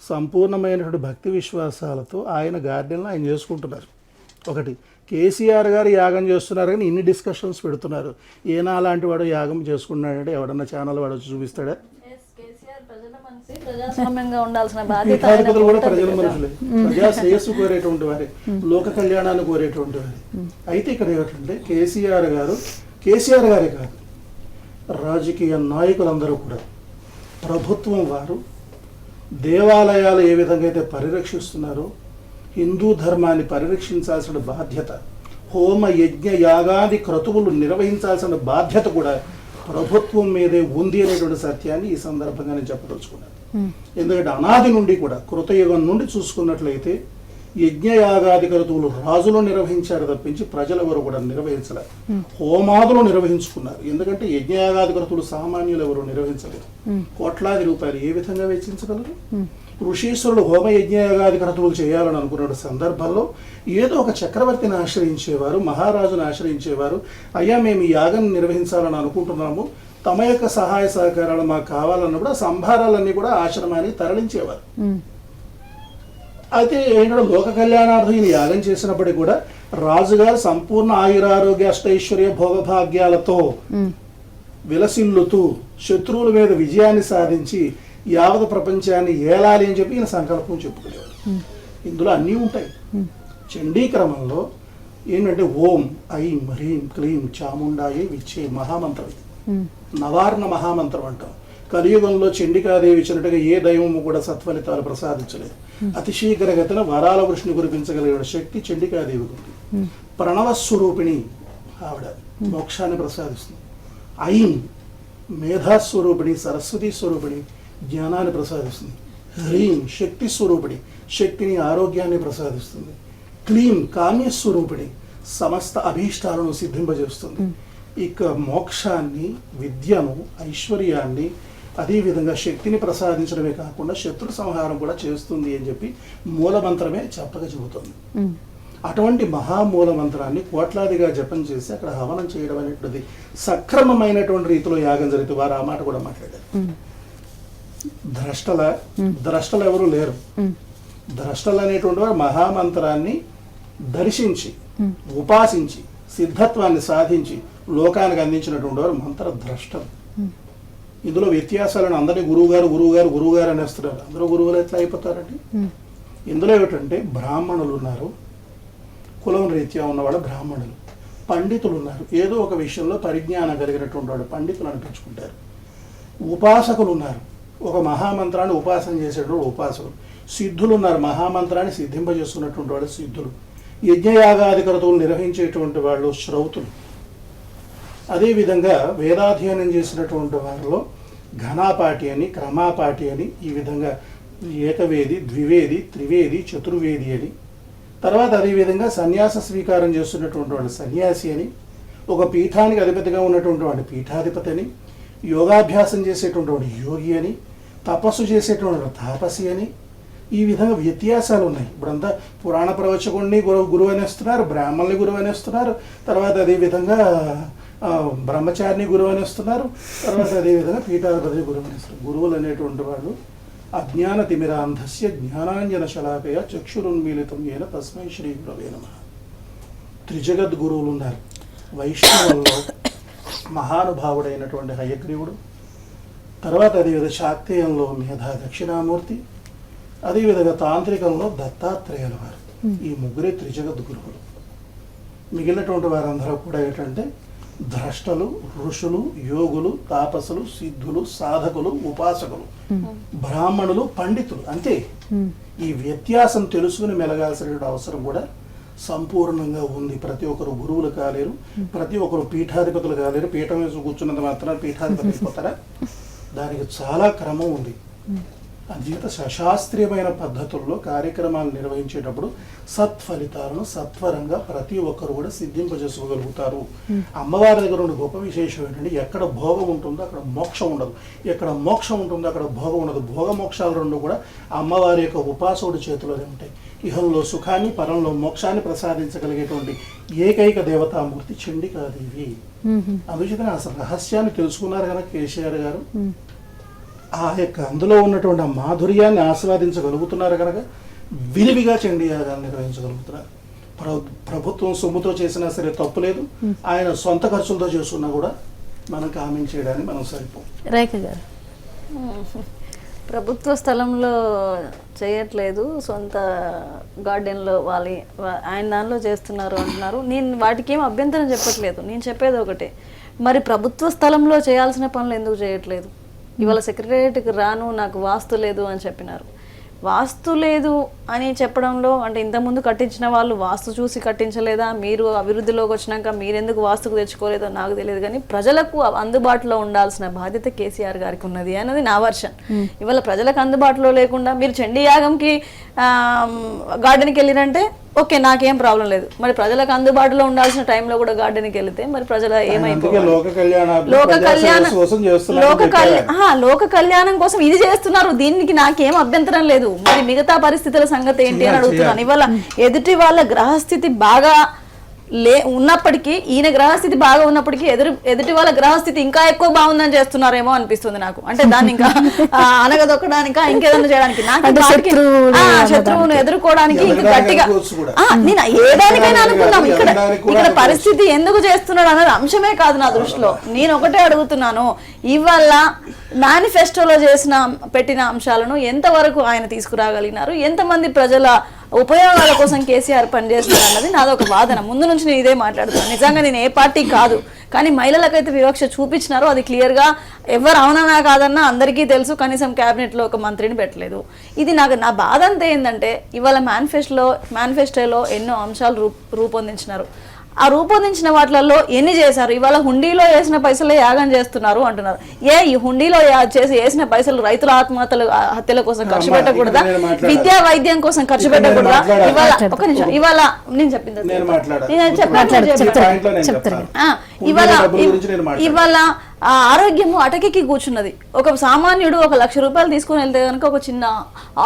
సంపూర్ణమైనటువంటి భక్తి విశ్వాసాలతో ఆయన గార్డెన్లో ఆయన చేసుకుంటున్నారు. ఒకటి, కేసీఆర్ గారు యాగం చేస్తున్నారు కానీ ఇన్ని డిస్కషన్స్ పెడుతున్నారు. ఏనా లాంటి వాడు యాగం చేసుకున్నాడంటే ఎవడన్నా ఛానల్ వాడు చూపిస్తాడా? ప్రజాస్వామ్యంగా ఉండాల్సిన బాధ్యత కూడా ప్రజల మనుషులే, ప్రజా శ్రేయస్సు కోరేటువంటి వారే, లోక కళ్యాణాన్ని కోరేటువంటి వారే. అయితే ఇక్కడ ఏమిటంటే కేసీఆర్ గారే కాదు, రాజకీయ నాయకులందరూ కూడా, ప్రభుత్వం వారు దేవాలయాలు ఏ విధంగా అయితే పరిరక్షిస్తున్నారో హిందూ ధర్మాన్ని పరిరక్షించాల్సిన బాధ్యత, హోమ యజ్ఞ యాగాది క్రతువులు నిర్వహించాల్సిన బాధ్యత కూడా ప్రభుత్వం మీదే ఉంది అనేటువంటి సత్యాన్ని ఈ సందర్భంగా నేను చెప్పదలుచుకున్నాను. ఎందుకంటే అనాది నుండి కూడా, కృతయుగం నుండి చూసుకున్నట్లయితే యజ్ఞయాగాది క్రతువులు రాజులు నిర్వహించారు తప్పించి ప్రజలెవరు కూడా నిర్వహించలేరు. హోమాదులు నిర్వహించుకున్నారు. ఎందుకంటే యజ్ఞయాగాది క్రతువులు సామాన్యులు ఎవరు నిర్వహించలేరు. కోట్లాది రూపాయలు ఏ విధంగా వెచ్చించగలరు? ఋషీశ్వరుడు హోమ యజ్ఞయాగాది క్రతువులు చేయాలని అనుకున్న సందర్భంలో ఏదో ఒక చక్రవర్తిని ఆశ్రయించేవారు, మహారాజును ఆశ్రయించేవారు. అయ్యా, మేము ఈ యాగం నిర్వహించాలని అనుకుంటున్నాము, తమ యొక్క సహాయ సహకారాలు మాకు కావాలన్నప్పుడు ఆ సంభారాలన్నీ కూడా ఆశ్రమానికి తరలించేవారు. అయితే ఏంటంటే లోక కళ్యాణార్థం ఈయన యాగం చేసినప్పటికీ కూడా రాజుగారు సంపూర్ణ ఆయురారోగ్య అష్టైశ్వర్య భోగభాగ్యాలతో విలసిల్లుతూ శత్రువుల మీద విజయాన్ని సాధించి యావత్ ప్రపంచాన్ని ఏలాలి అని చెప్పి ఈయన సంకల్పం చెప్పుకునేవారు. ఇందులో అన్నీ ఉంటాయి. చండీ క్రమంలో ఏంటంటే ఓం ఐం హ్రీం క్లీం చాముండాయే విచ్చే మహామంత్రం, నవార్ణ మహామంత్రం అంటాం. కలియుగంలో చండికాదేవి ఇచ్చినట్టుగా ఏ దైవము కూడా సత్ఫలితాలు ప్రసాదించలేదు. అతి శీఘ్రగతిన వరాల వృష్ణి కురిపించగలిగిన శక్తి చండికాదేవికి ఉంది. ప్రణవ స్వరూపిణి ఆవిడ మోక్షాన్ని ప్రసాదిస్తుంది. ఐం మేధాస్వరూపిణి, సరస్వతి స్వరూపిణి, జ్ఞానాన్ని ప్రసాదిస్తుంది. హ్రీం శక్తి స్వరూపిణి, శక్తిని, ఆరోగ్యాన్ని ప్రసాదిస్తుంది. క్లీం కామ్యస్వరూపిణి, సమస్త అభీష్టాలను సిద్ధింపజేస్తుంది. ఇక మోక్షాన్ని, విద్యను, ఐశ్వర్యాన్ని, అదేవిధంగా శక్తిని ప్రసాదించడమే కాకుండా శత్రు సంహారం కూడా చేస్తుంది అని చెప్పి మూలమంత్రమే చెప్పగా చెబుతుంది. అటువంటి మహామూల మంత్రాన్ని కోట్లాదిగా జపం చేసి అక్కడ హవనం చేయడం అనేటువంటిది సక్రమమైనటువంటి రీతిలో యాగం జరిగితే వారు ఆ మాట కూడా మాట్లాడారు. ద్రష్టలు ఎవరు లేరు. ద్రష్టలు అనేటువంటి వారు మహామంత్రాన్ని దర్శించి ఉపాసించి సిద్ధత్వాన్ని సాధించి లోకానికి అందించినటువంటి వారు మంత్ర ద్రష్టలు. ఇందులో వ్యత్యాసాలను అందరినీ గురువుగారు అనేస్తున్నారు. అందరూ గురువులు ఎట్లా అయిపోతారండి? ఇందులో ఏమిటంటే బ్రాహ్మణులు ఉన్నారు, కులం రీత్యా ఉన్నవాళ్ళు బ్రాహ్మణులు. పండితులు ఉన్నారు, ఏదో ఒక విషయంలో పరిజ్ఞానం కలిగినటువంటి వాడు పండితులు అనిపించుకుంటారు. ఉపాసకులు ఉన్నారు, ఒక మహామంత్రాన్ని ఉపాసన చేసేటువంటి ఉపాసకులు. సిద్ధులు ఉన్నారు, మహామంత్రాన్ని సిద్ధింపజేస్తున్నటువంటి వాళ్ళు సిద్ధులు. యజ్ఞయాగాదికరతులు నిర్వహించేటువంటి వాళ్ళు శ్రౌతులు. అదేవిధంగా వేదాధ్యయనం చేసినటువంటి వారిలో ఘనాపాటి అని, క్రమాపాటి అని, ఈ విధంగా ఏకవేది, ద్వివేది, త్రివేది, చతుర్వేది అని. తర్వాత అదేవిధంగా సన్యాస స్వీకారం చేస్తున్నటువంటి వాడు సన్యాసి అని, ఒక పీఠానికి అధిపతిగా ఉన్నటువంటి వాడు పీఠాధిపతి అని, యోగాభ్యాసం చేసేటువంటి వాడు యోగి అని, తపస్సు చేసేటువంటి వాడు తాపసి అని. ఈ విధంగా వ్యత్యాసాలు ఉన్నాయి. ఇప్పుడంతా పురాణ ప్రవచకుడిని గురువు అనేస్తున్నారు, బ్రాహ్మణుని గురువు అనేస్తున్నారు, తర్వాత అదేవిధంగా బ్రహ్మచారిని గురువు అనేస్తున్నారు, తర్వాత అదేవిధంగా పీఠాధిపతిని గురువు అనేస్తున్నారు. గురువులు అనేటువంటి వాళ్ళు అజ్ఞాన తిమిరాంధస్య జ్ఞానాంజన శలాకయ చక్షురున్మీలితం ఏన తస్మై శ్రీ గురవే నమః. త్రిజగద్ గురువులు ఉన్నారు. వైష్ణవుల్లో మహానుభావుడైనటువంటి హయగ్రీవుడు, తర్వాత అదేవిధంగా శాక్తేయంలో మేధా దక్షిణామూర్తి, అదేవిధంగా తాంత్రికంలో దత్తాత్రేయుల వారు. ఈ ముగ్గురే త్రిజగద్ గురువులు. మిగిలినటువంటి వారందరూ కూడా ఏంటంటే ద్రష్టలు, ఋషులు, యోగులు, తాపసులు, సిద్ధులు, సాధకులు, ఉపాసకులు, బ్రాహ్మణులు, పండితులు. అంతే. ఈ వ్యత్యాసం తెలుసుకుని మెలగాల్సిన అవసరం కూడా సంపూర్ణంగా ఉంది. ప్రతి ఒక్కరు గురువులు కాలేరు, ప్రతి ఒక్కరు పీఠాధిపతులు కాలేరు. పీఠం వేసి కూర్చున్నంత మాత్రం పీఠాధిపతి అయిపోతారా? దానికి చాలా క్రమం ఉంది. అంచేత సశాస్త్రీయమైన పద్ధతుల్లో కార్యక్రమాలు నిర్వహించేటప్పుడు సత్ఫలితాలను సత్వరంగా ప్రతి ఒక్కరు కూడా సిద్ధింపజేసుకోగలుగుతారు. అమ్మవారి దగ్గర ఉన్న గొప్ప విశేషం ఏంటంటే ఎక్కడ భోగం ఉంటుందో అక్కడ మోక్షం ఉండదు, ఎక్కడ మోక్షం ఉంటుందో అక్కడ భోగం ఉండదు. భోగ మోక్షాలు రెండు కూడా అమ్మవారి యొక్క ఉపాసకుడి చేతిలోనే ఉంటాయి. ఇహంలో సుఖాన్ని, పరంలో మోక్షాన్ని ప్రసాదించగలిగేటువంటి ఏకైక దేవతామూర్తి చండికాదేవి. అందుచేత అసలు రహస్యాన్ని తెలుసుకున్నారు కనుక కేసీఆర్ గారు ఆ యొక్క అందులో ఉన్నటువంటి ఆ మాధుర్యాన్ని ఆస్వాదించగలుగుతున్నారు కనుక విరివిగా చండీ యాగాన్ని నిర్వహించగలుగుతున్నారు. ప్రభుత్వం సొమ్ముతో చేసినా సరే తప్పు లేదు, ఆయన సొంత ఖర్చులతో చేస్తున్నా కూడా మనం కామెంట్ చేయడానికి మనం సరిపోం. రేఖ గారు, ప్రభుత్వ స్థలంలో చేయట్లేదు, సొంత గార్డెన్లో ఆయన దానిలో చేస్తున్నారు అంటున్నారు. నేను వాటికి ఏం అభ్యంతరం చెప్పట్లేదు, నేను చెప్పేది ఒకటే, మరి ప్రభుత్వ స్థలంలో చేయాల్సిన పనులు ఎందుకు చేయట్లేదు? ఇవాళ సెక్రటేరియట్కి రాను, నాకు వాస్తు లేదు అని చెప్పినారు. వాస్తు లేదు అని చెప్పడంలో అంటే ఇంతకుముందు కట్టించిన వాళ్ళు వాస్తు చూసి కట్టించలేదా, మీరు అభివృద్ధిలోకి వచ్చినాక మీరెందుకు వాస్తుకు తెచ్చుకోలేదో నాకు తెలియదు, కానీ ప్రజలకు అందుబాటులో ఉండాల్సిన బాధ్యత కేసీఆర్ గారికి ఉన్నది అన్నది నా వర్షన్. ఇవాళ ప్రజలకు అందుబాటులో లేకుండా మీరు చండీ యాగంకి గార్డెన్కి వెళ్ళిరంటే ఓకే, నాకేం ప్రాబ్లం లేదు. మరి ప్రజలకు అందుబాటులో ఉండాల్సిన టైంలో కూడా గార్డెన్కి వెళితే మరి ప్రజల ఏమైపోవాలి? లోక కళ్యాణం కోసం ఇది చేస్తున్నారు, దీనికి నాకేం అభ్యంతరం లేదు. మరి మిగతా పరిస్థితుల సంగతి ఏంటి అని అడుగుతున్నాను. ఇవాళ ఎదుటి వాళ్ళ గ్రహస్థితి బాగా ఉన్నప్పటికీ, ఈయన గ్రహస్థితి బాగా ఉన్నప్పటికీ ఎదుటి వాళ్ళ గ్రహస్థితి ఇంకా ఎక్కువ బాగుందని చేస్తున్నారేమో అనిపిస్తుంది నాకు. అంటే దాన్ని ఇంకా అనగదొక్కడానిక ఇంకేదన్నా చేయడానికి, శత్రువును ఎదుర్కోవడానికి ఇంకా గట్టిగా నేను ఏ దానికైనా అనుకున్నాం. ఇక్కడ పరిస్థితి ఎందుకు చేస్తున్నాడు అన్నది అంశమే కాదు నా దృష్టిలో. నేను ఒకటే అడుగుతున్నాను, ఇవాళ మేనిఫెస్టోలో పెట్టిన అంశాలను ఎంతవరకు ఆయన తీసుకురాగలిగినారు, ఎంతమంది ప్రజల ఉపయోగాల కోసం కేసీఆర్ పనిచేస్తున్నారు అన్నది నాదొక వాదన. ముందు నుంచి నేను ఇదే మాట్లాడుతున్నాను. నిజంగా నేను ఏ పార్టీ కాదు, కానీ మహిళలకైతే వివక్ష చూపించినారో అది క్లియర్గా ఎవరు అవునన్నా కాదన్నా అందరికీ తెలుసు. కనీసం క్యాబినెట్లో ఒక మంత్రిని పెట్టలేదు. ఇది నా బాధ అంతా ఏంటంటే ఇవాళ మేనిఫెస్టోలో ఎన్నో అంశాలు రూపొందించినారు. ఆ రూపొందించిన వాటిలలో ఎన్ని చేశారు? ఇవాళ హుండీలో వేసిన పైసలే యాగం చేస్తున్నారు అంటున్నారు. ఈ హుండీలో వేసిన పైసలు రైతుల హత్యల కోసం ఖర్చు పెట్టకూడదా? విద్యా వైద్యం కోసం ఖర్చు పెట్టకూడదా? ఇవాళ ఒక నిమిషం, ఇవాళ నేను చెప్పింది ఇవాళ ఆరోగ్యము అటకెక్కి కూర్చున్నది. ఒక సామాన్యుడు 1 లక్ష రూపాయలు తీసుకొని వెళ్తే కనుక ఒక చిన్న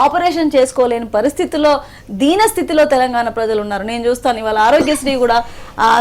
ఆపరేషన్ చేసుకోలేని పరిస్థితిలో, దీన స్థితిలో తెలంగాణ ప్రజలు ఉన్నారు. నేను చూస్తాను ఇవాళ ఆరోగ్యశ్రీ కూడా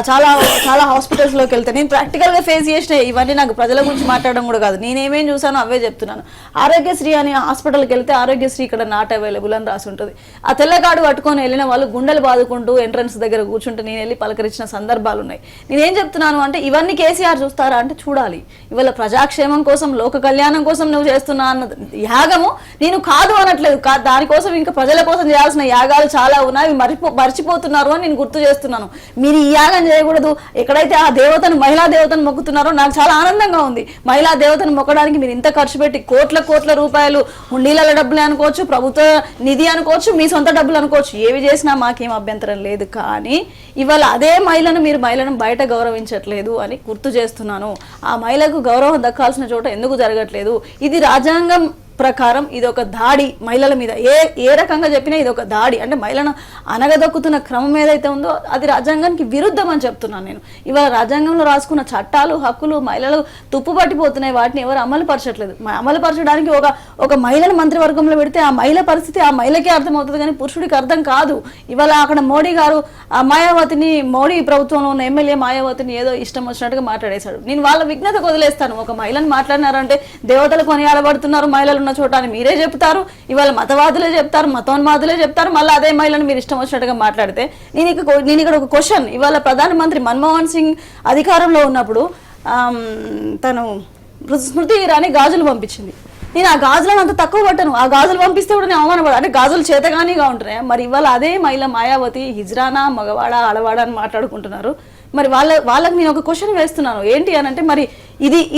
చాలా చాలా హాస్పిటల్స్లోకి వెళ్తే నేను ప్రాక్టికల్గా ఫేస్ చేసిన, ఇవన్నీ నాకు ప్రజల గురించి మాట్లాడడం కూడా కాదు, నేనేమేం చూసానో అవే చెప్తున్నాను. ఆరోగ్యశ్రీ అని హాస్పిటల్కి వెళ్తే ఆరోగ్యశ్రీ ఇక్కడ నాట్ అవైలబుల్ అని రాసి ఉంటుంది. ఆ తెల్లగాడు పట్టుకొని వెళ్ళిన వాళ్ళు గుండెలు బాదుకుంటూ ఎంట్రన్స్ దగ్గర కూర్చుంటే నేను వెళ్ళి పలకరించిన సందర్భాలు ఉన్నాయి. నేనేం చెప్తున్నాను అంటే ఇవన్నీ కేసీఆర్ చూస్తారా అంటే చూడాలి. ఇవాళ ప్రజాక్షేమం కోసం, లోక కళ్యాణం కోసం నువ్వు చేస్తున్నా అన్న యాగము నేను కాదు అనట్లేదు. దానికోసం ఇంకా ప్రజల కోసం చేయాల్సిన యాగాలు చాలా ఉన్నాయి, మర్చిపోతున్నారు అని నేను గుర్తు చేస్తున్నాను. మీరు ఈ యాగం చేయకూడదు. ఎక్కడైతే ఆ దేవతను, మహిళా దేవతను మొక్కుతున్నారో నాకు చాలా ఆనందంగా ఉంది. మహిళా దేవతను మొక్కడానికి మీరు ఇంత ఖర్చు పెట్టి కోట్ల రూపాయలు హుండీల డబ్బులు అనుకోవచ్చు, ప్రభుత్వ నిధి అనుకోవచ్చు, మీ సొంత డబ్బులు అనుకోవచ్చు, ఏవి చేసినా మాకేం అభ్యంతరం లేదు. కానీ ఇవాళ అదే మహిళను బయట గౌరవించట్లేదు అని గుర్తు చేస్తున్నాను. ఆ మహిళకు గౌరవం దక్కాల్సిన చోట ఎందుకు జరగట్లేదు? ఇది రాజ్యాంగం ప్రకారం ఇది ఒక దాడి మహిళల మీద. ఏ రకంగా చెప్పినా ఇది ఒక దాడి. అంటే మహిళను అనగదొక్కుతున్న క్రమం ఏదైతే ఉందో అది రాజ్యాంగానికి విరుద్ధం అని చెప్తున్నాను నేను. ఇవాళ రాజ్యాంగంలో రాసుకున్న చట్టాలు, హక్కులు మహిళలు తుప్పు పట్టిపోతున్నాయి. వాటిని ఎవరు అమలు పరచట్లేదు. అమలు పరచడానికి ఒక మహిళను మంత్రివర్గంలో పెడితే ఆ మహిళ పరిస్థితి ఆ మహిళకే అర్థమవుతుంది, కానీ పురుషుడికి అర్థం కాదు. ఇవాళ అక్కడ మోడీ గారు ఆ మాయావతిని, మోడీ ప్రభుత్వంలో ఉన్న ఎమ్మెల్యే మాయావతిని ఏదో ఇష్టం వచ్చినట్టుగా మాట్లాడేశాడు. నేను వాళ్ళ విఘ్నతకు వదిలేస్తాను. ఒక మహిళను మాట్లాడినారంటే దేవతలకు కొనియాడబడుతున్నారు మహిళలు ఉన్న చోట అని మీరే చెప్తారు. ఇవాళ మతవాదులే చెప్తారు, మతోన్మాదులే చెప్తారు. మళ్ళీ అదే మహిళను మీరు ఇష్టం వచ్చినట్టుగా మాట్లాడితే నేను ఇక్కడ ఒక క్వశ్చన్. ఇవాళ ప్రధానమంత్రి మన్మోహన్ సింగ్ అధికారంలో ఉన్నప్పుడు తను స్మృతి ఇరానీ గాజులు పంపించింది. నేను ఆ గాజులను అంత తక్కువ పట్టను. ఆ గాజులు పంపిస్తే కూడా నేను అవమానపడ, అంటే గాజులు చేతగానిగా ఉంటున్నాయి. మరి ఇవాళ అదే మహిళ మాయావతి హిజ్రానా, మగవాడ, ఆడవాడ అని మాట్లాడుకుంటున్నారు. మరి వాళ్ళకి నేను ఒక క్వశ్చన్ వేస్తున్నాను. ఏంటి అని అంటే మరి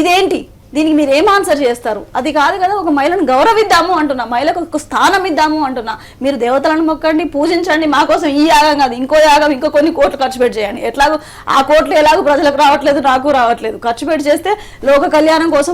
ఇదేంటి? దీనికి మీరు ఏం ఆన్సర్ చేస్తారు? అది కాదు కదా, ఒక మహిళను గౌరవిద్దాము అంటున్నా, మహిళకు ఒక స్థానం ఇద్దాము అంటున్నా. మీరు దేవతలను మొక్కండి, పూజించండి, మా కోసం ఈ యాగం కాదు ఇంకో యాగం, ఇంకో కొన్ని కోట్లు ఖర్చు పెట్టి చేయండి. ఎట్లాగో ఆ కోట్లు ఎలాగో ప్రజలకు రావట్లేదు, నాకు రావట్లేదు, ఖర్చు పెట్టి చేస్తే లోక కళ్యాణం కోసం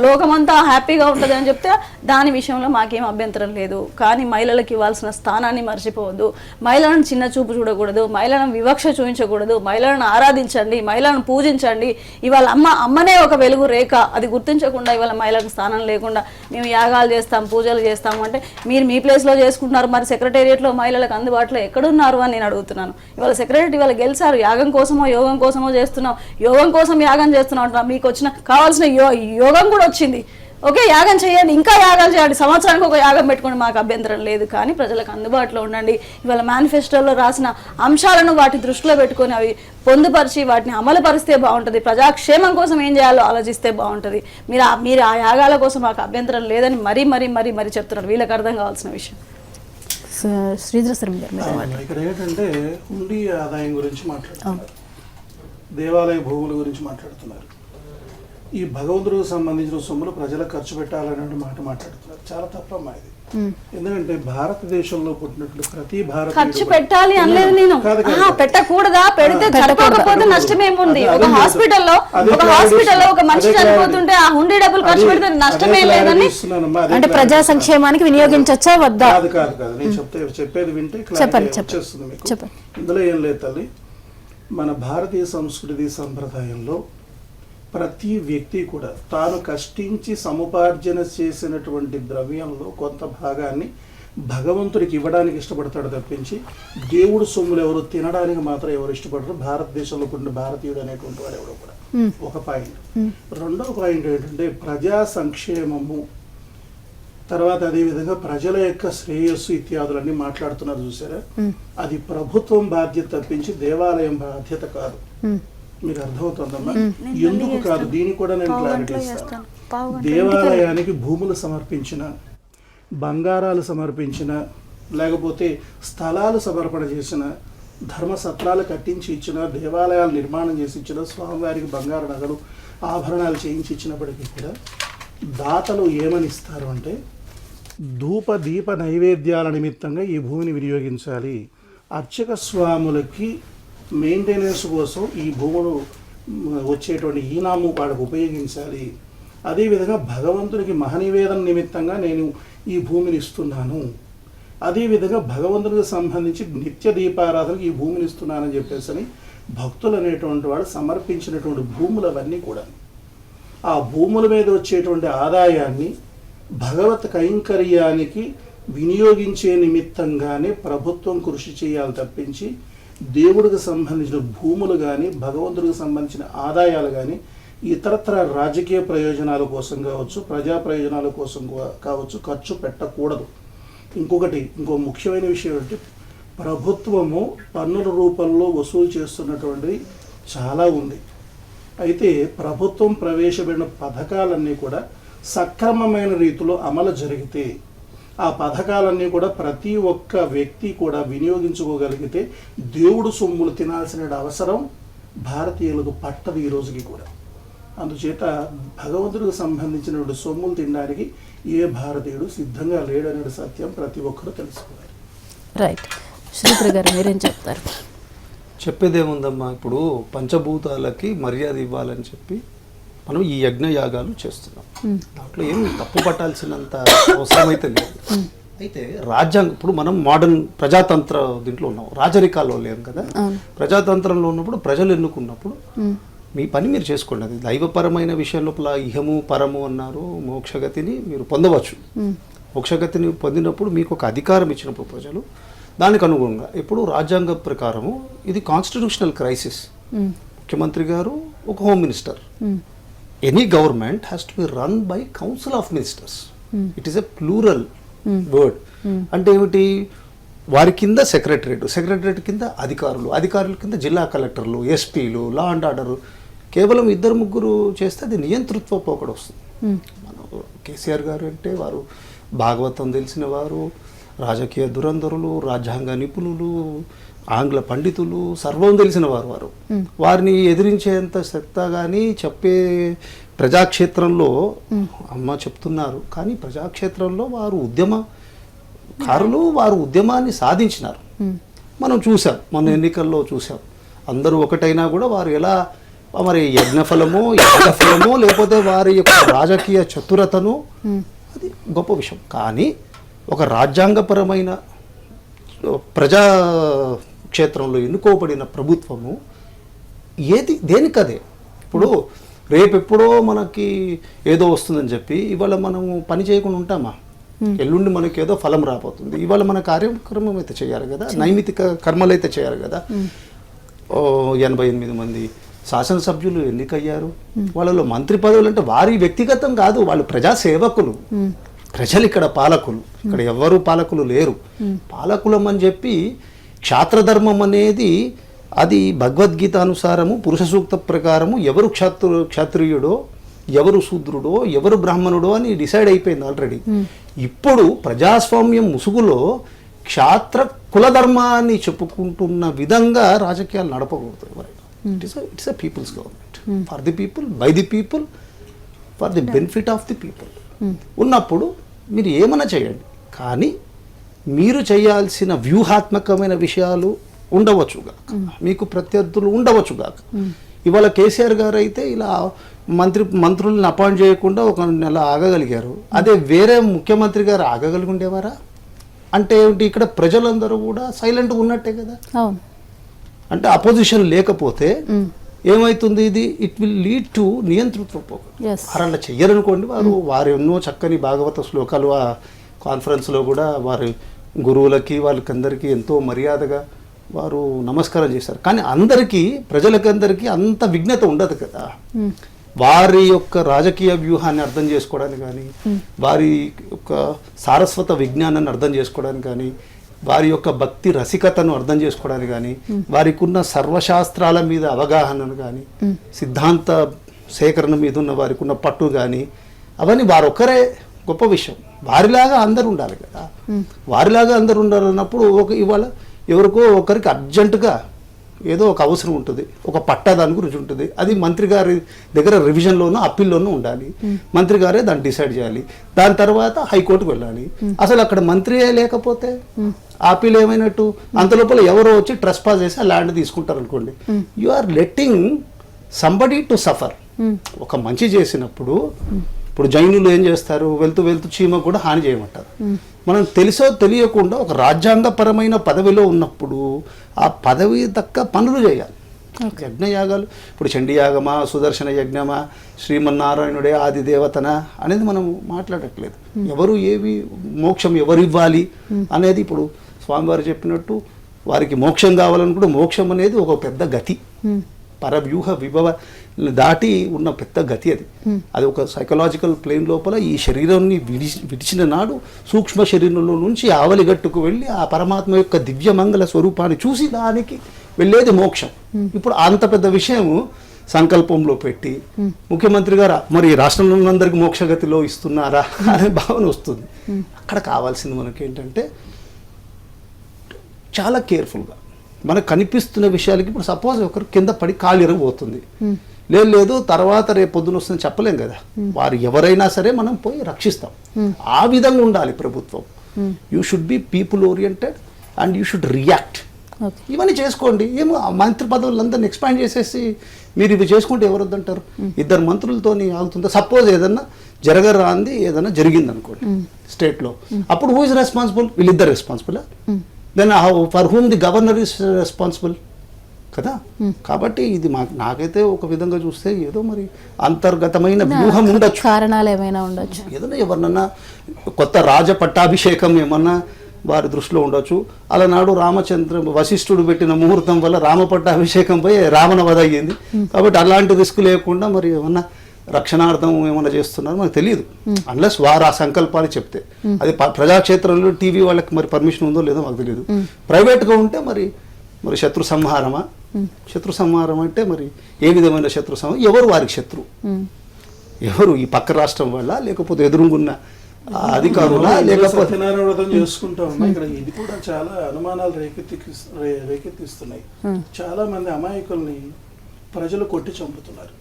లోకమంతా హ్యాపీగా ఉంటుంది అని చెప్తే దాని విషయంలో మాకేం అభ్యంతరం లేదు. కానీ మహిళలకు ఇవ్వాల్సిన స్థానాన్ని మర్చిపోవద్దు. మహిళలను చిన్న చూపు చూడకూడదు, మహిళలను వివక్ష చూపించకూడదు, మహిళలను ఆరాధించండి, మహిళలను పూజించండి. ఇవాళ అమ్మనే ఒక వెలుగు రేఖ, అది గుర్తించకుండా ఇవాళ మహిళలకు స్థానం లేకుండా మేము యాగాలు చేస్తాం, పూజలు చేస్తాము అంటే మీరు మీ ప్లేస్లో చేసుకుంటున్నారు. మరి సెక్రటేరియట్లో మహిళలకు అందుబాటులో ఎక్కడున్నారు అని నేను అడుగుతున్నాను. ఇవాళ సెక్రటరీ ఇవాళ గెలిచారు, యాగం కోసమో యోగం కోసమో చేస్తున్నాం, యోగం కోసం యాగం చేస్తున్నాం అంటున్నాం. మీకు వచ్చిన కావాల్సిన యోగం కూడా వచ్చింది. ఓకే, యాగం చేయండి, ఇంకా యాగాలు చేయండి, సంవత్సరానికి ఒక యాగం పెట్టుకోండి, మాకు అభ్యంతరం లేదు. కానీ ప్రజలకు అందుబాటులో ఉండండి. ఇవాళ మేనిఫెస్టోలో రాసిన అంశాలను వాటి దృష్టిలో పెట్టుకొని అవి పొందుపరిచి వాటిని అమలు పరిస్తే బాగుంటుంది. ప్రజాక్షేమం కోసం ఏం చేయాలో ఆలోచిస్తే బాగుంటుంది. మీరు ఆ యాగాల కోసం మాకు అభ్యంతరం లేదని మరీ చెప్తున్నారు. వీళ్ళకి అర్థం కావాల్సిన విషయం. శ్రీధర్ సార్ ఇక్కడ ఏంటంటే హుండీ ఆదాయం గురించి మాట్లాడుతున్నారు, దేవాలయ భూముల గురించి మాట్లాడుతున్నారు. ఈ భగవంతుడికి సంబంధించిన సొమ్ములు ప్రజలకు ఖర్చు పెట్టాలనే మాట మాట్లాడుతున్నారు. చాలా తప్పమ్మా ఇది. ఎందుకంటే భారతదేశంలో పుట్టినట్లు ప్రతి భారత ఖర్చు పెట్టాలి అనలేదు నేను, పెట్టకూడదా, పెడితే చనిపోకపోతే నష్టం ఏముంది? ఒక హాస్పిటల్లో ఒక మనిషి చనిపోతుంటే ఆ హుండీ డబ్బులు ఖర్చు పెడితే నష్టమే లేదని, అంటే ప్రజా సంక్షేమానికి వినియోగించచ్చా వద్దా? కాదు నేను చెప్పేది వింటే వచ్చేస్తుంది మీకు. ఇందులో ఏం లేదు తల్లి, మన భారతీయ సంస్కృతి సంప్రదాయంలో ప్రతి వ్యక్తి కూడా తాను కష్టించి సముపార్జన చేసినటువంటి ద్రవ్యంలో కొంత భాగాన్ని భగవంతుడికి ఇవ్వడానికి ఇష్టపడతాడు తప్పించి దేవుడు సొమ్ములు ఎవరు తినడానికి మాత్రం ఎవరు ఇష్టపడరు. భారతదేశంలో పుట్టిన భారతీయుడు అనేటువంటి వాడు ఎవరు కూడా. ఒక పాయింట్. రెండవ పాయింట్ ఏంటంటే ప్రజా సంక్షేమము, తర్వాత అదేవిధంగా ప్రజల యొక్క శ్రేయస్సు ఇత్యాదులన్నీ మాట్లాడుతున్నారు చూసారా, అది ప్రభుత్వం బాధ్యత తప్పించి దేవాలయం బాధ్యత కాదు. మీకు అర్థమవుతుందమ్మా? ఎందుకు కాదు, దీన్ని కూడా నేను క్లారిటీ ఇస్తాను. దేవాలయానికి భూములు సమర్పించిన, బంగారాలు సమర్పించిన, లేకపోతే స్థలాలు సమర్పణ చేసిన, ధర్మసత్రాలు కట్టించి ఇచ్చిన, దేవాలయాలు నిర్మాణం చేసి ఇచ్చిన, స్వామివారికి బంగారు నగలు ఆభరణాలు చేయించి ఇచ్చినప్పటికీ కూడా దాతలు ఏమని ఇస్తారు అంటే ధూప దీప నైవేద్యాల నిమిత్తంగా ఈ భూమిని వినియోగించాలి, అర్చక స్వాములకి మెయింటెనెన్స్ కోసం ఈ భూములు వచ్చేటువంటి ఈనాము వాళ్ళకు ఉపయోగించాలి. అదేవిధంగా భగవంతునికి మహనివేదన నిమిత్తంగా నేను ఈ భూమిని ఇస్తున్నాను, అదేవిధంగా భగవంతునికి సంబంధించి నిత్య దీపారాధనకు ఈ భూమిని ఇస్తున్నానని చెప్పేసి భక్తులు అనేటువంటి వాడు సమర్పించినటువంటి భూములవన్నీ కూడా ఆ భూముల మీద వచ్చేటువంటి ఆదాయాన్ని భగవత్ కైంకర్యానికి వినియోగించే నిమిత్తంగానే ప్రభుత్వం కృషి చేయాలి తప్పించి దేవుడికి సంబంధించిన భూములు కానీ భగవంతుడికి సంబంధించిన ఆదాయాలు కానీ ఇతరత్ర రాజకీయ ప్రయోజనాల కోసం కావచ్చు, ప్రజా ప్రయోజనాల కోసం కావచ్చు ఖర్చు పెట్టకూడదు. ఇంకో ముఖ్యమైన విషయం ఏంటంటే ప్రభుత్వము పన్నుల రూపంలో వసూలు చేస్తున్నటువంటిది చాలా ఉంది. అయితే ప్రభుత్వం ప్రవేశపెట్టిన పథకాలన్నీ కూడా సక్రమమైన రీతిలో అమలు జరిగితే ఆ పథకాలన్నీ కూడా ప్రతి ఒక్క వ్యక్తి కూడా వినియోగించుకోగలిగితే దేవుడు సొమ్ములు తినాల్సిన అవసరం భారతీయులకు పట్టదు ఈ రోజుకి కూడా. అందుచేత భగవంతుడికి సంబంధించినటువంటి సొమ్ములు తినడానికి ఏ భారతీయుడు సిద్ధంగా లేడనే సత్యం ప్రతి ఒక్కరూ తెలుసుకోవాలి. రైట్. శ్రీధర్ గారు మీరేం చెప్తారు? చెప్పేదేముందమ్మా, ఇప్పుడు పంచభూతాలకి మర్యాద ఇవ్వాలని చెప్పి మనం ఈ యజ్ఞయాగాలు చేస్తున్నాం. దాంట్లో ఏం తప్పు పట్టాల్సినంత అవసరం అయితే లేదు. అయితే రాజ్యాంగం, ఇప్పుడు మనం మోడర్న్ ప్రజాతంత్ర దీంట్లో ఉన్నాం, రాజరికాల్లో లేం కదా. ప్రజాతంత్రంలో ఉన్నప్పుడు ప్రజలు ఎన్నుకున్నప్పుడు మీ పని మీరు చేసుకోండి. అది దైవపరమైన విషయం లోపల ఇహము పరము అన్నారు, మోక్షగతిని మీరు పొందవచ్చు. మోక్షగతిని పొందినప్పుడు మీకు ఒక అధికారం ఇచ్చినప్పుడు ప్రజలు దానికి అనుగుణంగా ఇప్పుడు రాజ్యాంగ ప్రకారము ఇది కాన్స్టిట్యూషనల్ క్రైసిస్. ముఖ్యమంత్రి గారు ఒక home minister. Any government has to be run by council of ministers. It is a plural word. అంటే ఏమిటి, వారి కింద సెక్రటరేట్ కింద అధికారుల కింద జిల్లా కలెక్టర్లు, ఎస్పీలు, లా అండ్ ఆర్డర్. కేవలం 2-3 చేస్తే అది నియంతృత్వ పోకడ వస్తుంది. మనం కేసీఆర్ గారు అంటే వారు భాగవతం తెలిసిన వారు, రాజకీయ దురంధరులు, రాజ్యాంగ నిపుణులు, ఆంగ్ల పండితులు, సర్వం తెలిసిన వారు. వారిని ఎదిరించేంత సత్తా కానీ చెప్పే ప్రజాక్షేత్రంలో అమ్మ చెప్తున్నారు. కానీ ప్రజాక్షేత్రంలో వారు ఉద్యమకారులు, వారు ఉద్యమాన్ని సాధించినారు. మనం చూసాం, మన ఎన్నికల్లో చూసాం. అందరూ ఒకటైనా కూడా వారు ఎలా మరి యజ్ఞఫలమో యాగఫలమో లేకపోతే వారి యొక్క రాజకీయ చతురతను, అది గొప్ప విషయం. కానీ ఒక రాజ్యాంగపరమైన ప్రజా క్షేత్రంలో ఎన్నుకోబడిన ప్రభుత్వము దేనికదే. ఇప్పుడు రేపెప్పుడో మనకి ఏదో వస్తుందని చెప్పి ఇవాళ మనము పని చేయకుండా ఉంటామా? ఎల్లుండి మనకి ఏదో ఫలం రాబోతుంది, ఇవాళ మన కార్యక్రమం అయితే చేయాలి కదా, నైమితిక కర్మలు అయితే చేయాలి కదా. 88 మంది శాసనసభ్యులు ఎన్నికయ్యారు. వాళ్ళలో మంత్రి పదవులు అంటే వారి వ్యక్తిగతం కాదు, వాళ్ళు ప్రజా సేవకులు. ప్రజలు ఇక్కడ పాలకులు, ఇక్కడ ఎవరు పాలకులు లేరు. పాలకులం అని చెప్పి క్షాత్రధర్మం అనేది అది భగవద్గీత అనుసారము పురుష సూక్త ప్రకారము ఎవరు క్షత్రియుడో, ఎవరు శూద్రుడో, ఎవరు బ్రాహ్మణుడో అని డిసైడ్ అయిపోయింది ఆల్రెడీ. ఇప్పుడు ప్రజాస్వామ్యం ముసుగులో క్షాత్ర కులధర్మాన్ని చెప్పుకుంటున్న విధంగా రాజకీయాలు నడపకూడదు ఎవరైనా. It's a peoples government, for the people, by the people, for the benefit of the people ఉన్నప్పుడు మీరు ఏమైనా చేయండి. కానీ మీరు చేయాల్సిన వ్యూహాత్మకమైన విషయాలు ఉండవచ్చుగాక, మీకు ప్రత్యర్థులు ఉండవచ్చుగాక. ఇవాళ కేసీఆర్ గారు అయితే ఇలా మంత్రులను అపాయింట్ చేయకుండా 1 నెల ఆగగలిగారు. అదే వేరే ముఖ్యమంత్రి గారు ఆగగలిగి ఉండేవారా? అంటే ఏమిటి, ఇక్కడ ప్రజలందరూ కూడా సైలెంట్గా ఉన్నట్టే కదా. అంటే అపోజిషన్ లేకపోతే ఏమవుతుంది, ఇది ఇట్ విల్ లీడ్ టు నియంతృత్వ పోకడ. అలా చెయ్యరనుకోండి, వారు ఎన్నో చక్కని భాగవత శ్లోకాలు ఆ కాన్ఫరెన్స్లో కూడా వారి గురువులకి వాళ్ళకందరికీ ఎంతో మర్యాదగా వారు నమస్కారం చేశారు. కానీ అందరికీ, ప్రజలకందరికీ అంత విఘ్నత ఉండదు కదా. వారి యొక్క రాజకీయ వ్యూహాన్ని అర్థం చేసుకోవడానికి కానీ, వారి యొక్క సారస్వత విజ్ఞానాన్ని అర్థం చేసుకోవడానికి కానీ, వారి యొక్క భక్తి రసికతను అర్థం చేసుకోవడానికి కానీ, వారికి ఉన్న సర్వశాస్త్రాల మీద అవగాహనను కానీ, సిద్ధాంత సేకరణ మీద ఉన్న వారికి ఉన్న పట్టు కానీ, అవన్నీ వారొక్కరే గొప్ప విషయం. వారిలాగా అందరు ఉండాలి కదా. వారిలాగా అందరు ఉండాలన్నప్పుడు ఇవాళ ఎవరికో ఒకరికి అర్జెంటుగా ఏదో ఒక అవసరం ఉంటుంది, ఒక పట్టా దాని గురించి ఉంటుంది, అది మంత్రి గారి దగ్గర రివిజన్లోనూ అప్పీల్లోనూ ఉండాలి. మంత్రి గారే దాన్ని డిసైడ్ చేయాలి. దాని తర్వాత హైకోర్టుకు వెళ్ళాలి. అసలు అక్కడ మంత్రియే లేకపోతే అప్పీల్ ఏమైనట్టు? అంతలోపల ఎవరో వచ్చి ట్రెస్పాస్ చేసి ఆ ల్యాండ్ తీసుకుంటారు అనుకోండి, you are letting somebody to suffer. ఒక మంచి చేసినప్పుడు ఇప్పుడు జైనులు ఏం చేస్తారు, వెళ్తూ వెళ్తూ చీమ కూడా హాని చేయమంటారు. మనం తెలుసో తెలియకుండా ఒక రాజ్యాంగపరమైన పదవిలో ఉన్నప్పుడు ఆ పదవి దక్క పనులు చేయాలి. యజ్ఞయాగాలు ఇప్పుడు చండీయాగమా, సుదర్శన యజ్ఞమా, శ్రీమన్నారాయణుడే ఆది దేవతనా అనేది మనం మాట్లాడట్లేదు. ఎవరు ఏవి మోక్షం ఎవరు ఇవ్వాలి అనేది ఇప్పుడు స్వామివారు చెప్పినట్టు వారికి మోక్షం కావాలనుకుంటే మోక్షం అనేది ఒక పెద్ద గతి, పరవ్యూహ విభవ దాటి ఉన్న పెద్ద గతి అది. అది ఒక సైకలాజికల్ ప్లేన్ లోపల ఈ శరీరాన్ని విడిచిన నాడు సూక్ష్మ శరీరంలో నుంచి ఆవలిగట్టుకు వెళ్ళి ఆ పరమాత్మ యొక్క దివ్యమంగళ స్వరూపాన్ని చూసి దానికి వెళ్ళేది మోక్షం. ఇప్పుడు అంత పెద్ద విషయము సంకల్పంలో పెట్టి ముఖ్యమంత్రి గారు మరి రాష్ట్రంలో ఉన్నందరికీ మోక్షగతిలో ఇస్తున్నారా అనే భావన వస్తుంది. అక్కడ కావాల్సింది మనకి ఏంటంటే చాలా కేర్ఫుల్గా మనకు కనిపిస్తున్న విషయాలకి, ఇప్పుడు సపోజ్ ఒకరు కింద పడి కాలు ఇరగబోతుంది, లేదు తర్వాత రేపు పొద్దున వస్తుందని చెప్పలేం కదా. వారు ఎవరైనా సరే మనం పోయి రక్షిస్తాం. ఆ విధంగా ఉండాలి ప్రభుత్వం. You should be people oriented and you should react. ఇవన్నీ చేసుకోండి. ఏమో మంత్రి పదవులందరినీ ఎక్స్పాండ్ చేసేసి మీరు ఇవి చేసుకుంటే ఎవరు వద్దంటారు? ఇద్దరు మంత్రులతోని ఆగుతుందా? సపోజ్ ఏదన్నా జరగరాంది ఏదన్నా జరిగింది అనుకోండి స్టేట్లో, అప్పుడు హూ ఇస్ రెస్పాన్సిబుల్? వీళ్ళిద్దరు responsible. Then for whom the governor is responsible కదా. కాబట్టి ఇది నాకైతే ఒక విధంగా చూస్తే ఏదో మరి అంతర్గతమైన వ్యూహం ఉండొచ్చు, కారణాలు ఏమైనా ఉండొచ్చు. ఏదైనా ఎవరినన్నా కొత్త రాజ పట్టాభిషేకం ఏమన్నా వారి దృష్టిలో ఉండొచ్చు. అలనాడు వశిష్ఠుడు పెట్టిన ముహూర్తం వల్ల రామ పట్టాభిషేకం పోయి రావణ వధ అయ్యింది. కాబట్టి అలాంటి రిస్క్ లేకుండా మరి ఏమన్నా రక్షణార్థం ఏమన్నా చేస్తున్నారు మనకు తెలియదు, అన్లెస్ వారు ఆ సంకల్పాన్ని చెప్తే. అది ప్రజాక్షేత్రంలో టీవీ వాళ్ళకి మరి పర్మిషన్ ఉందో లేదో మాకు తెలియదు. ప్రైవేట్గా ఉంటే మరి శత్రు సంహారమా? శత్రు సంహారం అంటే మరి ఏ విధమైన శత్రు సంహారం? ఎవరు వారికి శత్రు? ఎవరు? ఈ పక్క రాష్ట్రం వల్ల, లేకపోతే ఎదురుగున్న అధికారులా, లేకపోతే సత్యనారాయణ వ్రతం చేసుకుంటా ఉన్నా. ఇక్కడ ఇది కూడా చాలా అనుమానాలు రేకెత్తిస్తున్నాయి. చాలా మంది అమాయకుల్ని ప్రజలు కొట్టి చంపుతున్నారు,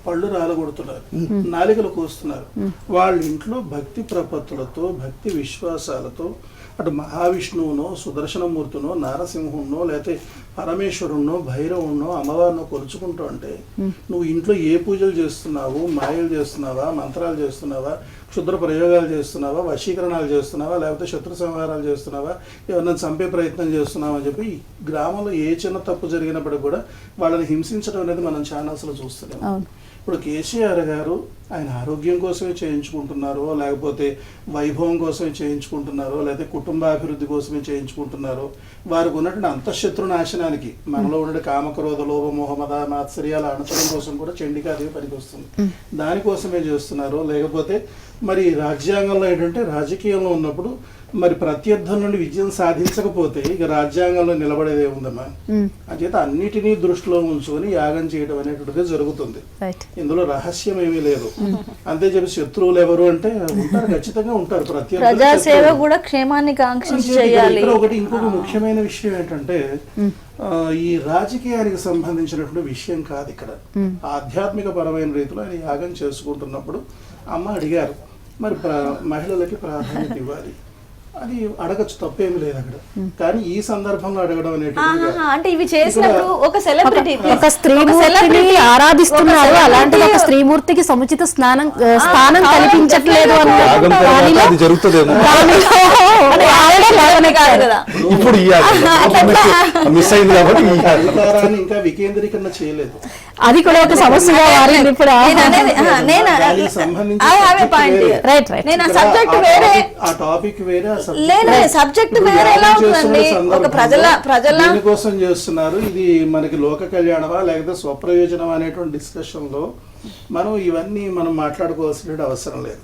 పళ్ళు రాలగొడుతున్నారు, నాలికలు కోస్తున్నారు. వాళ్ళ ఇంట్లో భక్తి ప్రపత్తులతో, భక్తి విశ్వాసాలతో అటు మహావిష్ణువునో, సుదర్శనమూర్తినో, నారసింహునో, లేకపోతే పరమేశ్వరుణ్ణో, భైరవుణ్ణో, అమ్మవారినో కొలుచుకుంటూ అంటే నువ్వు ఇంట్లో ఏ పూజలు చేస్తున్నావు? మాయలు చేస్తున్నావా? మంత్రాలు చేస్తున్నావా? క్షుద్ర ప్రయోగాలు చేస్తున్నావా? వశీకరణాలు చేస్తున్నావా? లేకపోతే శత్రు సంహారాలు చేస్తున్నావా? ఎవరినైనా చంపే ప్రయత్నం చేస్తున్నావా అని చెప్పి గ్రామంలో ఏ చిన్న తప్పు జరిగినప్పటికీ కూడా వాళ్ళని హింసించడం అనేది మనం ఛానల్స్లో చూస్తున్నాం. ఇప్పుడు కేసీఆర్ గారు ఆయన ఆరోగ్యం కోసమే చేయించుకుంటున్నారో, లేకపోతే వైభవం కోసమే చేయించుకుంటున్నారో, లేకపోతే కుటుంబాభివృద్ధి కోసమే చేయించుకుంటున్నారో, వారికి ఉన్నటువంటి అంతఃశత్రు నాశనానికి, మనలో ఉన్న కామక్రోధ లోభ మోహమద మాత్సర్యాల అణచడం కోసం కూడా చండికాదేవి పనికి వస్తుంది. దానికోసమే చేస్తున్నారో, లేకపోతే మరి రాజ్యాంగంలో ఏంటంటే రాజకీయంలో ఉన్నప్పుడు మరి ప్రత్యర్థం నుండి విజయం సాధించకపోతే ఇక రాజ్యాంగంలో నిలబడేదే ఉందమ్మా. అంచేత అన్నిటినీ దృష్టిలో ఉంచుకొని యాగం చేయడం అనేటువంటిది జరుగుతుంది. ఇందులో రహస్యం ఏమీ లేదు. అంతే చెప్పి శత్రువులు ఎవరు అంటే ఉంటారు, ఖచ్చితంగా ఉంటారు. ప్రజాసేవ కూడా క్షేమాన్ని కాంక్షించి చేయాలి. ఒకటి ఇంకొక ముఖ్యమైన విషయం ఏంటంటే ఈ రాజకీయానికి సంబంధించినటువంటి విషయం కాదు ఇక్కడ. ఆధ్యాత్మిక పరమైన రీతిలో ఆయన యాగం చేసుకుంటున్నప్పుడు అమ్మ అడిగారు, మరి మహిళలకి ప్రాధాన్యత ఇవ్వాలి, అది అడగచ్చు, తప్పేమి లేదు అక్కడ. కానీ ఈ సందర్భంలో అడగడం అంటే ఇవి చేసినప్పుడు ఒక సెలబ్రిటీ, ఒక స్త్రీమూర్తిని ఆరాధిస్తున్నారు, అలాంటి ఒక స్త్రీమూర్తికి సముచిత స్థానం కల్పించట్లేదు ఇప్పుడు అధికారాన్ని ఇంకా వికేంద్రీకరణ చేయలేదు. అది కూడా ఒక సమస్యగా మారింది. ఇప్పుడు సబ్జెక్ట్ వేరే ఎలా ఉందండి? ఒక ప్రజల కోసం చేస్తున్నారు. ఇది మనకి లోక కళ్యాణమా లేకపోతే స్వప్రయోజనం అనేటువంటి డిస్కషన్ లో మనం ఇవన్నీ మనం మాట్లాడుకోవాల్సిన అవసరం లేదు.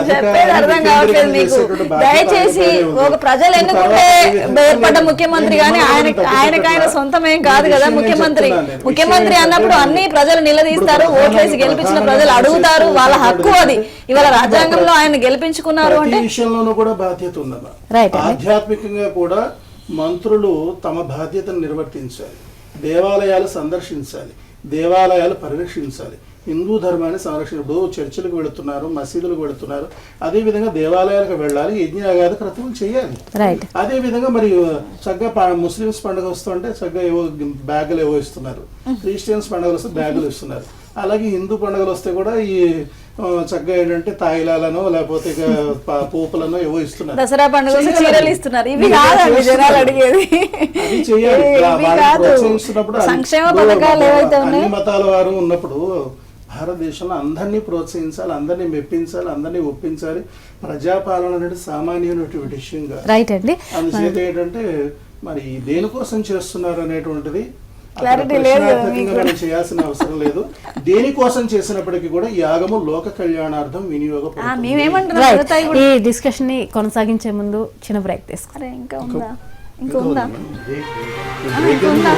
చెప్పేది అర్థం కావట్లేదు మీకు. దయచేసి ఒక ప్రజలు ఎన్నుకుంటే ఏర్పడ్డ ముఖ్యమంత్రి కానీ ఆయన సొంతమేం కాదు కదా. ముఖ్యమంత్రి అన్నప్పుడు అన్ని ప్రజలు నిలదీస్తారు, ఓట్లేసి గెలిపించిన ప్రజలు అడుగుతారు, వాళ్ళ హక్కు అది. ఇవాళ రాజ్యాంగంలో ఆయన గెలిపించుకున్నారు అంటే విషయంలోనూ కూడా బాధ్యత ఉందమ్మా. ఆధ్యాత్మికంగా కూడా మంత్రులు తమ బాధ్యతను నిర్వర్తించాలి, దేవాలయాలు సందర్శించాలి, దేవాలయాలు పరిరక్షించాలి, హిందూ ధర్మాన్ని సంరక్షించు. చర్చిలకు వెళుతున్నారు, మసీదులకు వెళుతున్నారు, అదేవిధంగా దేవాలయాలకు వెళ్ళాలి, యజ్ఞయాగాది క్రతువులు చేయాలి. రైట్. అదేవిధంగా మరి చక్కగా ముస్లిమ్స్ పండుగ వస్తుంటే చక్కగా ఏవో బ్యాగులు ఏవో ఇస్తున్నారు, క్రిస్టియన్స్ పండుగలు వస్తే బ్యాగులు ఇస్తున్నారు. అలాగే హిందూ పండుగలు వస్తే కూడా ఈ చక్కగా ఏంటంటే తాయిలాలను లేకపోతే ఇక పోపులను ఏవో ఇస్తున్నారు. దసరా పండుగ చీరలు ఇస్తున్నారు. ఇవి కాదండి జనాలు అడిగేది. అది చేయాలి. ప్రోత్సహిస్తున్నప్పుడు సంక్షేమ పథకాలు ఏవైతే ఉన్నాయో అన్ని మతాల వారు ఉన్నప్పుడు భారతదేశంలో అందరినీ ప్రోత్సహించాలి, అందరినీ మెప్పించాలి, అందరినీ ఒప్పించాలి. ప్రజాపాలన అనేది సామాన్యమైనటువంటి విషయంగా రైట్ అండి. అందుచేత ఏంటంటే మరి దేనికోసం చేస్తున్నారు అనేటువంటిది క్లారిటీ లేదు, మనం చేయాల్సిన అవసరం లేదు. దేనికోసం చేసినప్పటికీ కూడా యాగము లోక కళ్యాణార్థం వినియోగపడుతుంది. మేమేమంటున్నాం, ఈ డిస్కషన్ ని కొనసాగించే ముందు చిన్న బ్రేక్ తీసుకో. అరే ఇంకా ఉందా, ఇంకా ఉందా, బ్రేక్ ఇంకా ఉందా